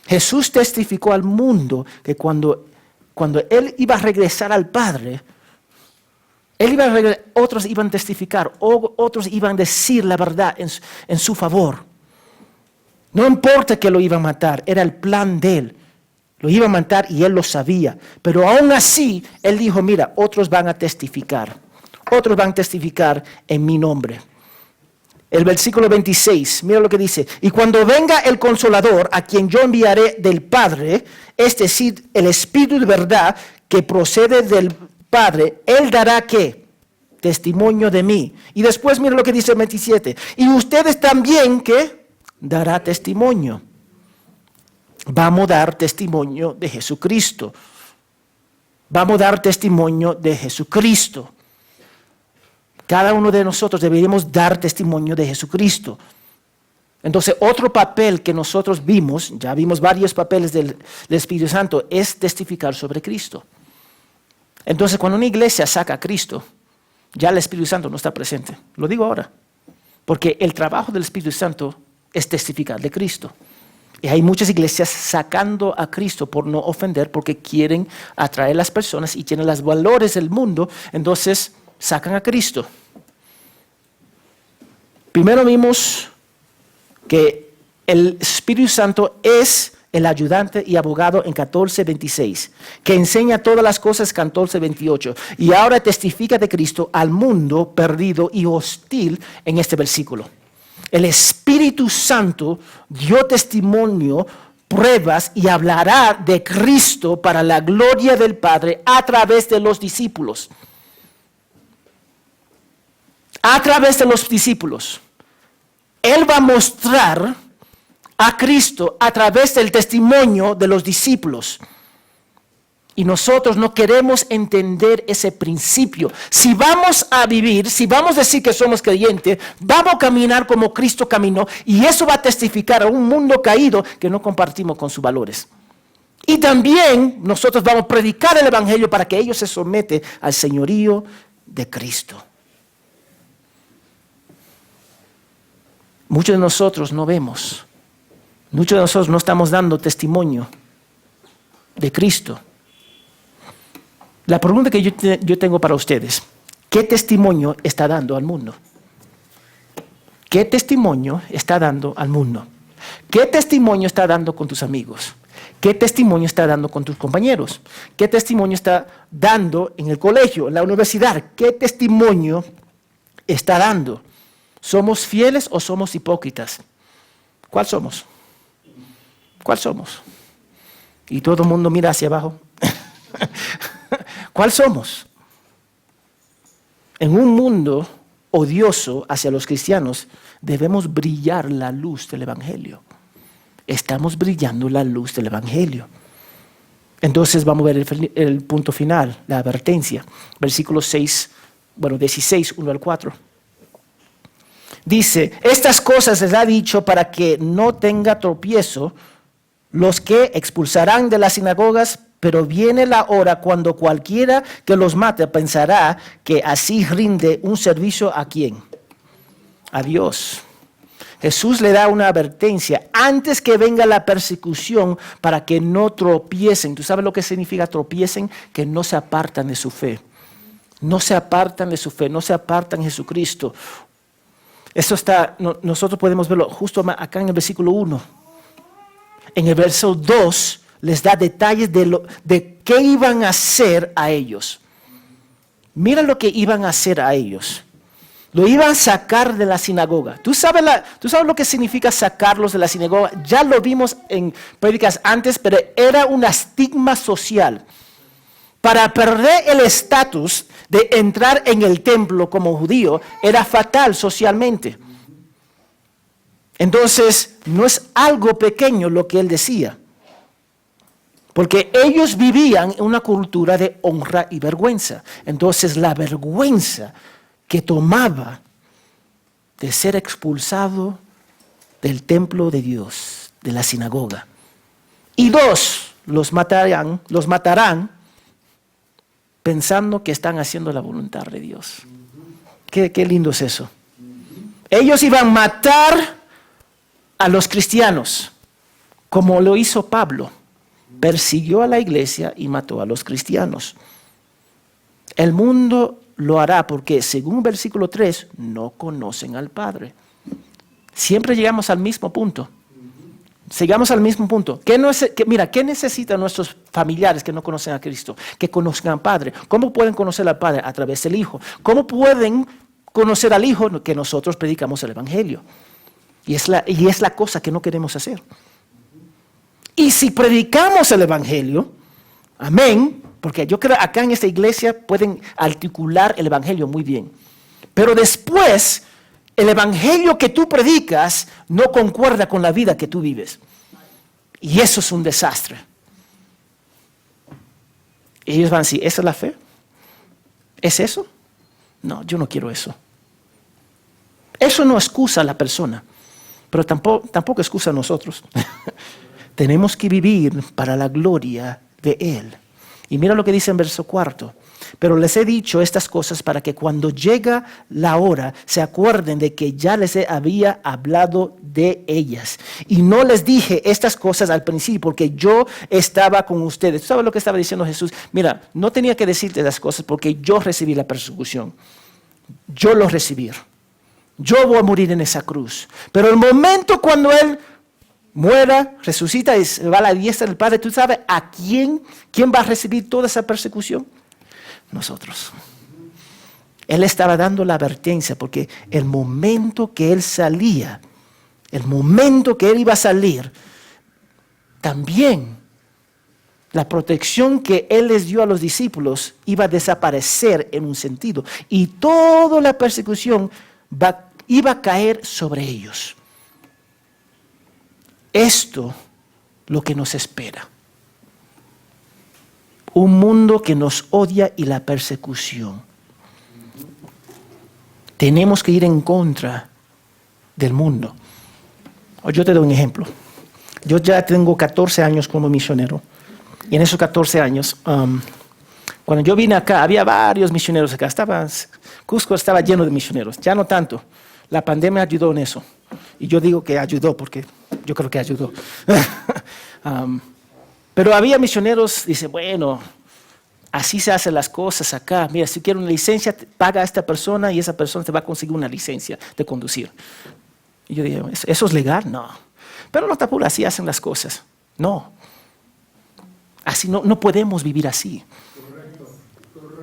Jesús testificó al mundo que cuando Él iba a regresar al Padre, otros iban a testificar, otros iban a decir la verdad en su favor. No importa que lo iban a matar, era el plan de Él. Lo iba a matar y Él lo sabía. Pero aún así, Él dijo, mira, otros van a testificar. Otros van a testificar en mi nombre. El versículo 26, mira lo que dice. Y cuando venga el Consolador, a quien yo enviaré del Padre, es decir, el Espíritu de verdad que procede del Padre, Él dará ¿qué? Testimonio de mí. Y después mira lo que dice el 27. Y ustedes también, ¿qué? Dará testimonio. Vamos a dar testimonio de Jesucristo. Vamos a dar testimonio de Jesucristo. Cada uno de nosotros deberíamos dar testimonio de Jesucristo. Entonces, otro papel que nosotros vimos, ya vimos varios papeles del Espíritu Santo, es testificar sobre Cristo. Entonces, cuando una iglesia saca a Cristo, ya el Espíritu Santo no está presente. Lo digo ahora, porque el trabajo del Espíritu Santo es testificar de Cristo. Y hay muchas iglesias sacando a Cristo por no ofender, porque quieren atraer a las personas y tienen los valores del mundo, entonces sacan a Cristo. Primero vimos que el Espíritu Santo es el ayudante y abogado en 14:26, que enseña todas las cosas 14:28, y ahora testifica de Cristo al mundo perdido y hostil en este versículo. El Espíritu Santo dio testimonio, pruebas y hablará de Cristo para la gloria del Padre a través de los discípulos. A través de los discípulos. Él va a mostrar a Cristo a través del testimonio de los discípulos. Y nosotros no queremos entender ese principio. Si vamos a vivir, si vamos a decir que somos creyentes, vamos a caminar como Cristo caminó, y eso va a testificar a un mundo caído que no compartimos con sus valores. Y también nosotros vamos a predicar el Evangelio para que ellos se someten al señorío de Cristo. Muchos de nosotros no vemos. Muchos de nosotros no estamos dando testimonio de Cristo. La pregunta que yo tengo para ustedes: ¿qué testimonio está dando al mundo? ¿Qué testimonio está dando al mundo? ¿Qué testimonio está dando con tus amigos? ¿Qué testimonio está dando con tus compañeros? ¿Qué testimonio está dando en el colegio, en la universidad? ¿Qué testimonio está dando? ¿Somos fieles o somos hipócritas? ¿Cuál somos? ¿Cuál somos? Y todo el mundo mira hacia abajo. ¿Cuál somos? En un mundo odioso hacia los cristianos, debemos brillar la luz del Evangelio. Estamos brillando la luz del Evangelio. Entonces vamos a ver el punto final, la advertencia. Versículo 16, 1 al 4. Dice: estas cosas les ha dicho para que no tenga tropiezo los que expulsarán de las sinagogas, pero viene la hora cuando cualquiera que los mate pensará que así rinde un servicio ¿a quién? A Dios. Jesús le da una advertencia antes que venga la persecución para que no tropiecen. ¿Tú sabes lo que significa tropiecen? Que no se apartan de su fe. No se apartan de su fe, no se apartan de Jesucristo. Eso está, nosotros podemos verlo justo acá en el versículo 1. En el verso 2 les da detalles de qué iban a hacer a ellos. Mira lo que iban a hacer a ellos. Lo iban a sacar de la sinagoga. ¿Tú sabes lo que significa sacarlos de la sinagoga? Ya lo vimos en prédicas antes, pero era un estigma social. Para perder el estatus de entrar en el templo como judío, era fatal socialmente. Entonces, no es algo pequeño lo que él decía. Porque ellos vivían en una cultura de honra y vergüenza. Entonces, la vergüenza que tomaba de ser expulsado del templo de Dios, de la sinagoga. Y 2, los matarán pensando que están haciendo la voluntad de Dios. Qué lindo es eso. Ellos iban a matar a los cristianos, como lo hizo Pablo. Persiguió a la iglesia y mató a los cristianos. El mundo lo hará porque, según versículo 3, no conocen al Padre. Siempre llegamos al mismo punto. Sigamos al mismo punto. ¿Qué necesitan nuestros familiares que no conocen a Cristo? Que conozcan al Padre. ¿Cómo pueden conocer al Padre? A través del Hijo. ¿Cómo pueden conocer al Hijo? Que nosotros predicamos el Evangelio. Y es la cosa que no queremos hacer. Y si predicamos el Evangelio, amén, porque yo creo acá en esta iglesia pueden articular el Evangelio muy bien. Pero después, el Evangelio que tú predicas no concuerda con la vida que tú vives. Y eso es un desastre. Ellos van a decir, ¿esa es la fe? ¿Es eso? No, yo no quiero eso. Eso no excusa a la persona, pero tampoco excusa a nosotros. Tenemos que vivir para la gloria de Él. Y mira lo que dice en verso 4. Pero les he dicho estas cosas para que cuando llega la hora se acuerden de que ya les había hablado de ellas. Y no les dije estas cosas al principio porque yo estaba con ustedes. ¿Tú sabes lo que estaba diciendo Jesús? Mira, no tenía que decirte las cosas porque yo recibí la persecución. Yo lo recibí. Yo voy a morir en esa cruz. Pero el momento cuando Él muera, resucita y se va a la diestra del Padre, ¿tú sabes a quién va a recibir toda esa persecución? Nosotros. Él estaba dando la advertencia porque el momento que Él salía, el momento que Él iba a salir, también la protección que Él les dio a los discípulos iba a desaparecer en un sentido. Y toda la persecución iba a caer sobre ellos. Esto lo que nos espera. Un mundo que nos odia y la persecución. Tenemos que ir en contra del mundo. Yo te doy un ejemplo. Yo ya tengo 14 años como misionero. Y en esos 14 años, cuando yo vine acá, había varios misioneros acá. Cusco estaba lleno de misioneros. Ya no tanto. La pandemia ayudó en eso. Y yo digo que ayudó porque yo creo que ayudó. Pero había misioneros, dice, bueno, así se hacen las cosas acá. Mira, si quieres una licencia, paga a esta persona y esa persona te va a conseguir una licencia de conducir. Y yo dije, ¿eso es legal? No. Pero no te apures, así hacen las cosas. No. Así no podemos vivir así.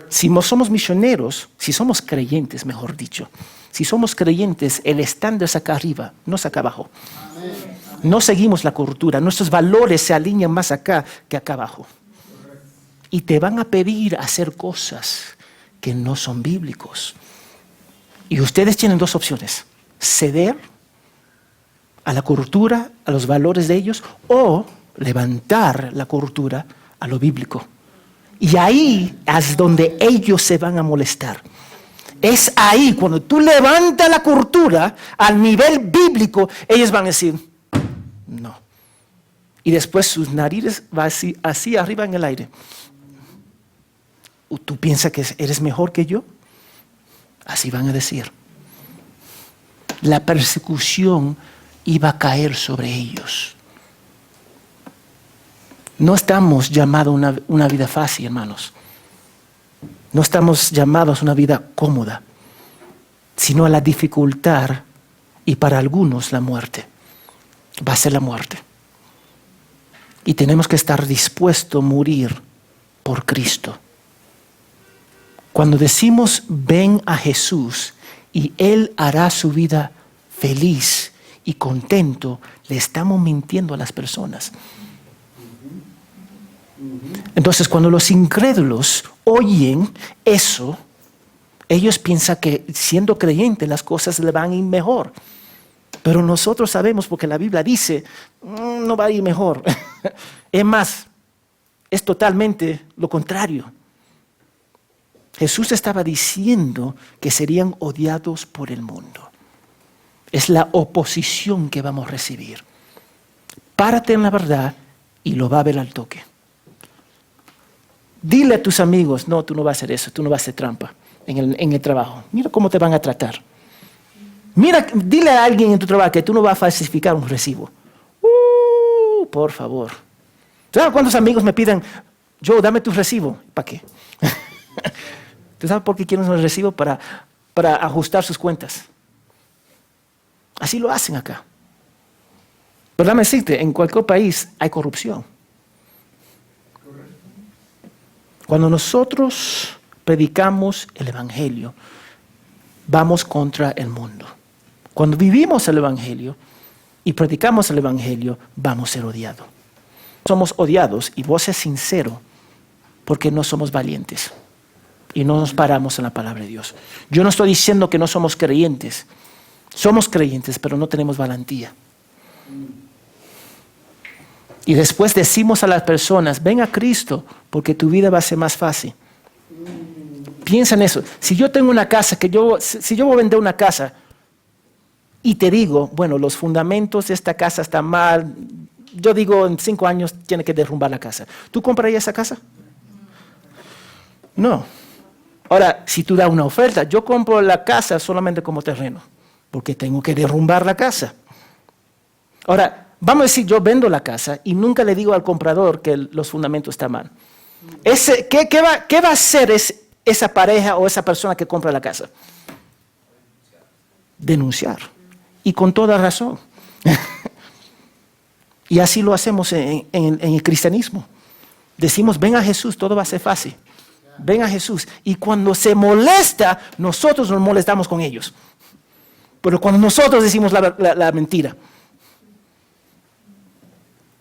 Si no somos misioneros, si somos creyentes, mejor dicho, si somos creyentes, el estándar es acá arriba, no es acá abajo. No seguimos la cultura, nuestros valores se alinean más acá que acá abajo. Y te van a pedir hacer cosas que no son bíblicos. Y ustedes tienen dos opciones: ceder a la cultura, a los valores de ellos, o levantar la cultura a lo bíblico. Y ahí es donde ellos se van a molestar. Es ahí, cuando tú levantas la cultura al nivel bíblico, ellos van a decir, no. Y después sus narices van así arriba en el aire. ¿Tú piensas que eres mejor que yo? Así van a decir. La persecución iba a caer sobre ellos. No estamos llamados a una vida fácil, hermanos. No estamos llamados a una vida cómoda, sino a la dificultad y para algunos la muerte. Va a ser la muerte. Y tenemos que estar dispuestos a morir por Cristo. Cuando decimos ven a Jesús y Él hará su vida feliz y contento, le estamos mintiendo a las personas. Entonces, cuando los incrédulos oyen eso, ellos piensan que siendo creyentes las cosas le van a ir mejor. Pero nosotros sabemos, porque la Biblia dice, no va a ir mejor. Es más, es totalmente lo contrario. Jesús estaba diciendo que serían odiados por el mundo. Es la oposición que vamos a recibir. Párate en la verdad y lo va a ver al toque. Dile a tus amigos, no, tú no vas a hacer eso, tú no vas a hacer trampa en el trabajo. Mira cómo te van a tratar. Mira, dile a alguien en tu trabajo que tú no vas a falsificar un recibo. Por favor. ¿Sabes cuántos amigos me piden, Joe, dame tu recibo? ¿Para qué? ¿Tú sabes por qué quieren un recibo? Para ajustar sus cuentas. Así lo hacen acá. Pero déjame decirte, en cualquier país hay corrupción. Cuando nosotros predicamos el Evangelio, vamos contra el mundo. Cuando vivimos el Evangelio y predicamos el Evangelio, vamos a ser odiados. Somos odiados, y vos es sincero, porque no somos valientes y no nos paramos en la palabra de Dios. Yo no estoy diciendo que no somos creyentes. Somos creyentes, pero no tenemos valentía. Y después decimos a las personas, ven a Cristo, porque tu vida va a ser más fácil. Piensa en eso. Si yo tengo una casa, si yo voy a vender una casa y te digo, bueno, los fundamentos de esta casa están mal, yo digo en 5 años tiene que derrumbar la casa. ¿Tú comprarías esa casa? No. Ahora, si tú das una oferta, yo compro la casa solamente como terreno, porque tengo que derrumbar la casa. Ahora, vamos a decir, yo vendo la casa y nunca le digo al comprador que los fundamentos están mal. ¿Qué va a hacer esa pareja o esa persona que compra la casa? Denunciar. Y con toda razón. Y así lo hacemos en el cristianismo. Decimos, ven a Jesús, todo va a ser fácil. Ven a Jesús. Y cuando se molesta, nosotros nos molestamos con ellos. Pero cuando nosotros decimos la mentira.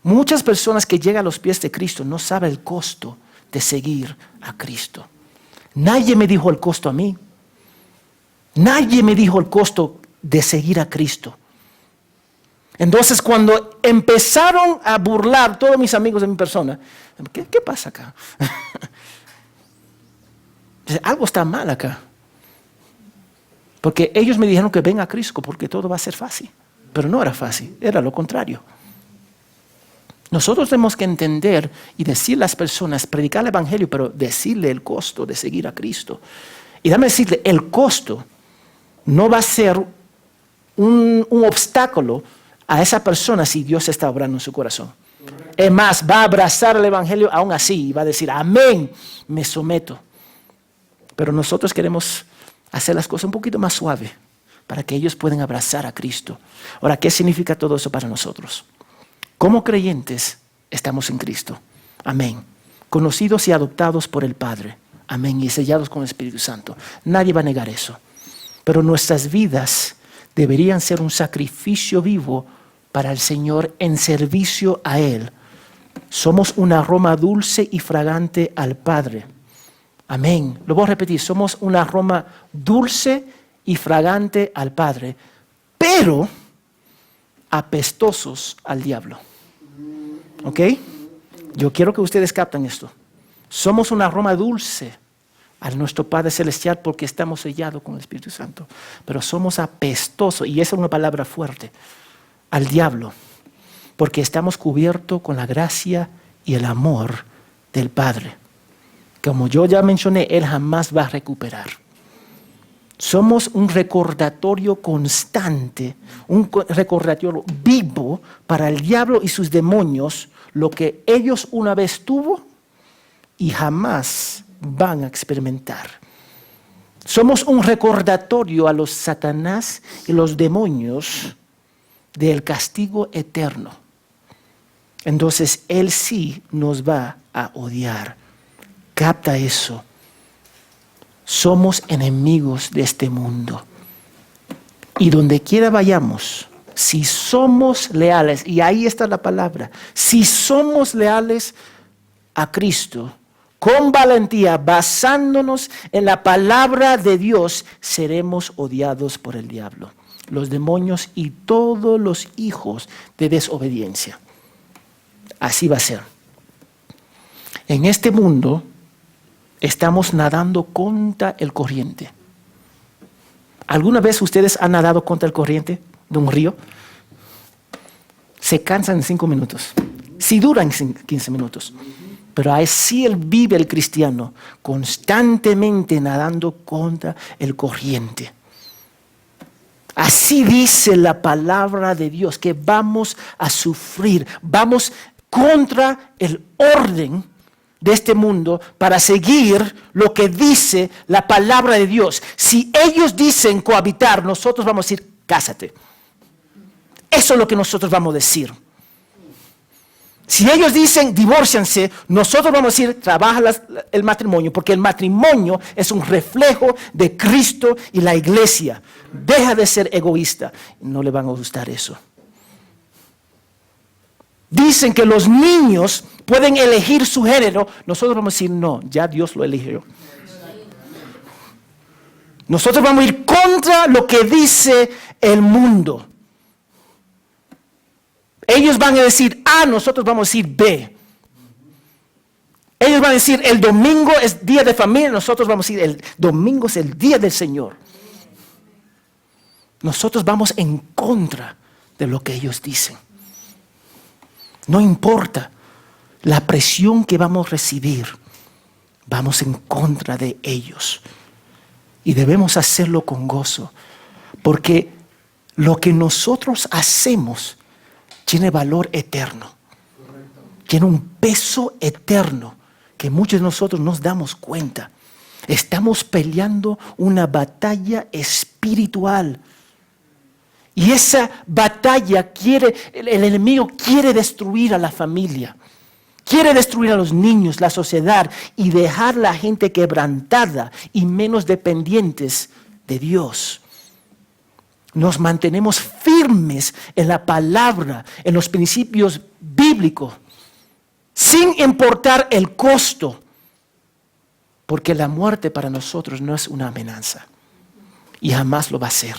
Muchas personas que llegan a los pies de Cristo no saben el costo de seguir a Cristo. Nadie me dijo el costo a mí. Nadie me dijo el costo de seguir a Cristo. Entonces, cuando empezaron a burlar todos mis amigos de mi persona, ¿qué pasa acá? Algo está mal acá. Porque ellos me dijeron que venga a Cristo porque todo va a ser fácil. Pero no era fácil, era lo contrario. Nosotros tenemos que entender y decir a las personas, predicar el evangelio, pero decirle el costo de seguir a Cristo. Y déjame decirle, el costo no va a ser un obstáculo a esa persona si Dios está obrando en su corazón. Es más, va a abrazar el evangelio aún así y va a decir, amén, me someto. Pero nosotros queremos hacer las cosas un poquito más suaves para que ellos puedan abrazar a Cristo. Ahora, ¿qué significa todo eso para nosotros? Como creyentes estamos en Cristo. Amén. Conocidos y adoptados por el Padre. Amén. Y sellados con el Espíritu Santo. Nadie va a negar eso. Pero nuestras vidas deberían ser un sacrificio vivo para el Señor en servicio a Él. Somos un aroma dulce y fragante al Padre. Amén. Lo voy a repetir. Somos un aroma dulce y fragante al Padre. Pero apestosos al diablo. ¿Ok? Yo quiero que ustedes capten esto. Somos un aroma dulce a nuestro Padre Celestial porque estamos sellados con el Espíritu Santo. Pero somos apestosos, y esa es una palabra fuerte, al diablo. Porque estamos cubiertos con la gracia y el amor del Padre. Como yo ya mencioné, Él jamás va a recuperar. Somos un recordatorio constante, un recordatorio vivo para el diablo y sus demonios, lo que ellos una vez tuvo y jamás van a experimentar. Somos un recordatorio a los Satanás y los demonios del castigo eterno. Entonces, Él sí nos va a odiar. Capta eso. Somos enemigos de este mundo. Y donde quiera vayamos, si somos leales, y ahí está la palabra, si somos leales a Cristo, con valentía, basándonos en la palabra de Dios, seremos odiados por el diablo, los demonios y todos los hijos de desobediencia. Así va a ser. En este mundo estamos nadando contra el corriente. ¿Alguna vez ustedes han nadado contra el corriente de un río? Se cansan en 5 minutos. Sí duran 15 minutos. Pero así vive el cristiano, constantemente nadando contra el corriente. Así dice la palabra de Dios, que vamos a sufrir. Vamos contra el orden de este mundo para seguir lo que dice la palabra de Dios. Si ellos dicen cohabitar, nosotros vamos a decir, cásate. Eso es lo que nosotros vamos a decir. Si ellos dicen divórcianse, nosotros vamos a decir trabaja el matrimonio, porque el matrimonio es un reflejo de Cristo y la iglesia. Deja de ser egoísta. No le van a gustar eso. Dicen que los niños pueden elegir su género. Nosotros vamos a decir no, ya Dios lo eligió. Nosotros vamos a ir contra lo que dice el mundo. Ellos van a decir A, nosotros vamos a decir B. Ellos van a decir el domingo es día de familia, nosotros vamos a decir el domingo es el día del Señor. Nosotros vamos en contra de lo que ellos dicen. No importa la presión que vamos a recibir, vamos en contra de ellos. Y debemos hacerlo con gozo, porque lo que nosotros hacemos tiene valor eterno. Tiene un peso eterno que muchos de nosotros nos damos cuenta. Estamos peleando una batalla espiritual. Y esa batalla el enemigo quiere destruir a la familia. Quiere destruir a los niños, la sociedad y dejar a la gente quebrantada y menos dependientes de Dios. Nos mantenemos firmes en la palabra, en los principios bíblicos, sin importar el costo, porque la muerte para nosotros no es una amenaza y jamás lo va a ser.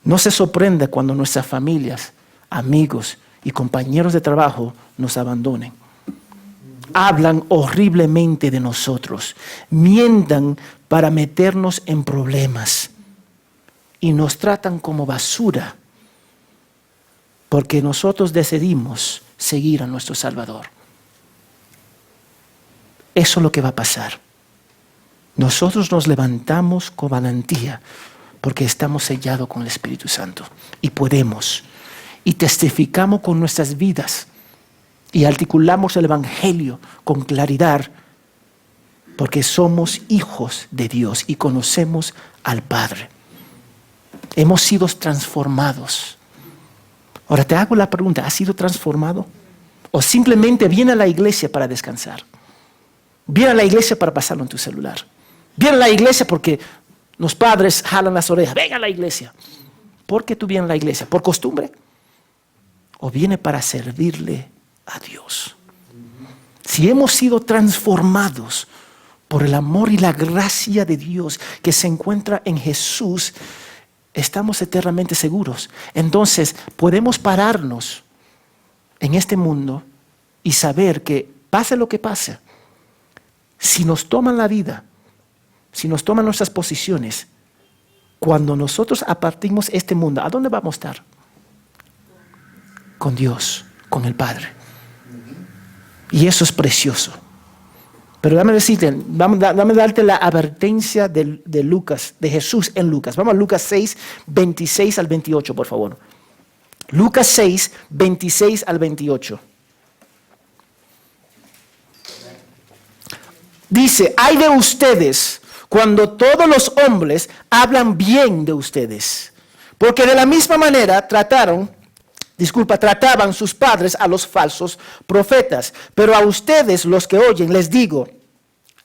No se sorprenda cuando nuestras familias, amigos y compañeros de trabajo nos abandonen. Hablan horriblemente de nosotros, mientan para meternos en problemas y nos tratan como basura porque nosotros decidimos seguir a nuestro Salvador. Eso es lo que va a pasar. Nosotros nos levantamos con valentía porque estamos sellados con el Espíritu Santo y podemos. Y testificamos con nuestras vidas y articulamos el Evangelio con claridad porque somos hijos de Dios y conocemos al Padre. Hemos sido transformados. Ahora te hago la pregunta, ¿has sido transformado? ¿O simplemente viene a la iglesia para descansar? Viene a la iglesia para pasarlo en tu celular. Viene a la iglesia porque los padres jalan las orejas. Ven a la iglesia. ¿Por qué tú vienes a la iglesia? ¿Por costumbre? ¿O viene para servirle a Dios? Si hemos sido transformados por el amor y la gracia de Dios que se encuentra en Jesús, estamos eternamente seguros. Entonces podemos pararnos en este mundo y saber que pase lo que pase, si nos toman la vida, si nos toman nuestras posiciones, cuando nosotros apartimos este mundo, ¿a dónde vamos a estar? Con Dios, con el Padre. Y eso es precioso. Pero dame decirte, dame darte la advertencia de Lucas, de Jesús en Lucas. Vamos a Lucas 6, 26 al 28, por favor. Lucas 6, 26 al 28. Dice, ay de ustedes cuando todos los hombres hablan bien de ustedes, porque de la misma manera trataban sus padres a los falsos profetas. Pero a ustedes, los que oyen, les digo,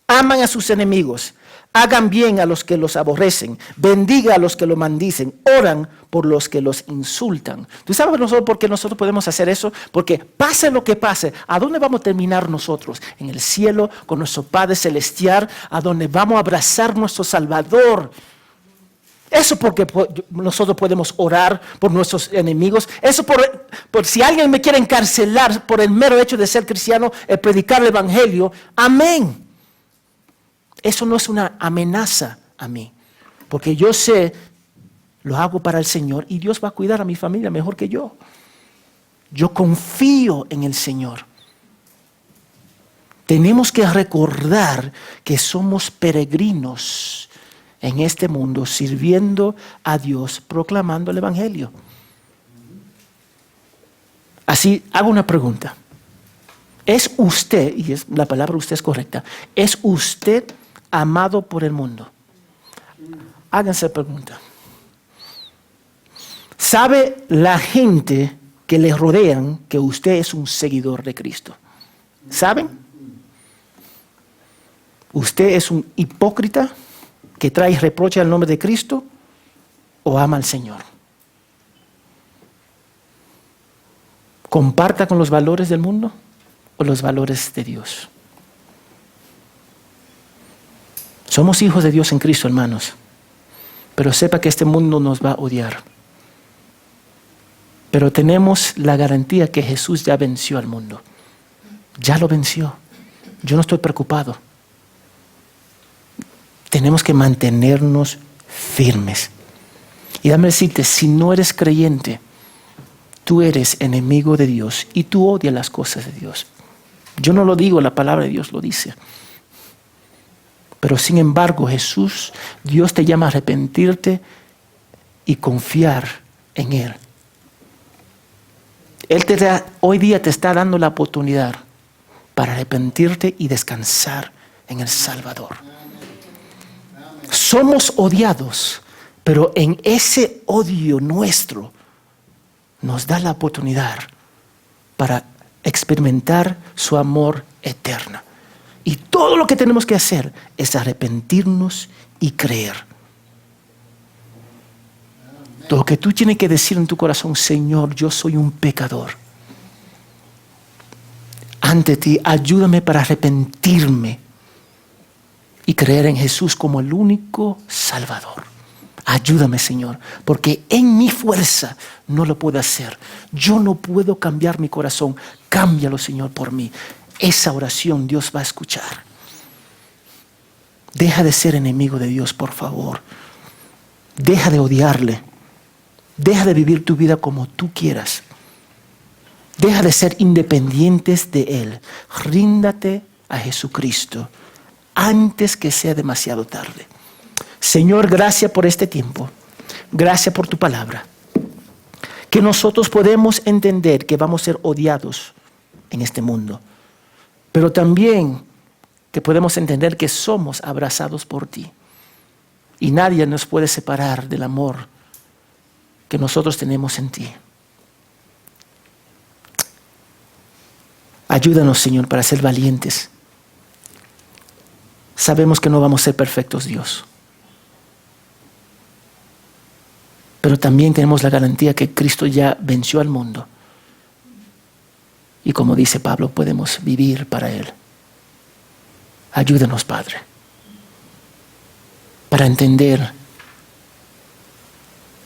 aman a sus enemigos, hagan bien a los que los aborrecen, bendiga a los que lo maldicen, oran por los que los insultan. ¿Tú sabes por qué nosotros podemos hacer eso? Porque pase lo que pase, ¿a dónde vamos a terminar nosotros? En el cielo, con nuestro Padre Celestial, a donde vamos a abrazar a nuestro Salvador. Eso porque nosotros podemos orar por nuestros enemigos. Eso por si alguien me quiere encarcelar por el mero hecho de ser cristiano, el predicar el evangelio. Amén. Eso no es una amenaza a mí. Porque yo sé, lo hago para el Señor y Dios va a cuidar a mi familia mejor que yo. Yo confío en el Señor. Tenemos que recordar que somos peregrinos en este mundo, sirviendo a Dios, proclamando el evangelio. Así, hago una pregunta. ¿Es usted, y la palabra usted es correcta, es usted amado por el mundo? Háganse la pregunta. ¿Sabe la gente que le rodean que usted es un seguidor de Cristo? ¿Saben? ¿Usted es un hipócrita que trae reproche al nombre de Cristo o ama al Señor? ¿Comparta con los valores del mundo o los valores de Dios? Somos hijos de Dios en Cristo, hermanos. Pero sepa que este mundo nos va a odiar. Pero tenemos la garantía que Jesús ya venció al mundo. Ya lo venció. Yo no estoy preocupado. Tenemos que mantenernos firmes. Y dame decirte, si no eres creyente, tú eres enemigo de Dios y tú odias las cosas de Dios. Yo no lo digo, la palabra de Dios lo dice. Pero sin embargo, Jesús, Dios te llama a arrepentirte y confiar en Él. Hoy día te está dando la oportunidad para arrepentirte y descansar en el Salvador. Somos odiados, pero en ese odio nuestro nos da la oportunidad para experimentar su amor eterno. Y todo lo que tenemos que hacer es arrepentirnos y creer. Lo que tú tienes que decir en tu corazón: Señor, yo soy un pecador. Ante ti, ayúdame para arrepentirme y creer en Jesús como el único Salvador. Ayúdame, Señor, porque en mi fuerza no lo puedo hacer. Yo no puedo cambiar mi corazón. Cámbialo, Señor, por mí. Esa oración Dios va a escuchar. Deja de ser enemigo de Dios, por favor. Deja de odiarle. Deja de vivir tu vida como tú quieras. Deja de ser independientes de Él. Ríndate a Jesucristo antes que sea demasiado tarde. Señor, gracias por este tiempo. Gracias por tu palabra. Que nosotros podemos entender que vamos a ser odiados en este mundo. Pero también que podemos entender que somos abrazados por ti. Y nadie nos puede separar del amor que nosotros tenemos en ti. Ayúdanos, Señor, para ser valientes. Sabemos que no vamos a ser perfectos, Dios. Pero también tenemos la garantía que Cristo ya venció al mundo. Y como dice Pablo, podemos vivir para Él. Ayúdanos, Padre, para entender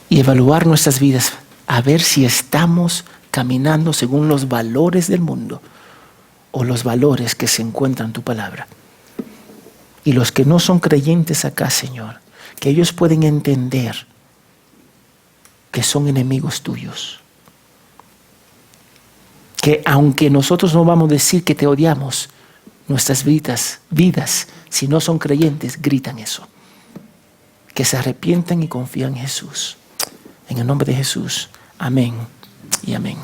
y evaluar nuestras vidas, a ver si estamos caminando según los valores del mundo o los valores que se encuentran en tu palabra. Y los que no son creyentes acá, Señor, que ellos pueden entender que son enemigos tuyos. Que aunque nosotros no vamos a decir que te odiamos, nuestras vidas, si no son creyentes, gritan eso. Que se arrepientan y confían en Jesús. En el nombre de Jesús. Amén y amén.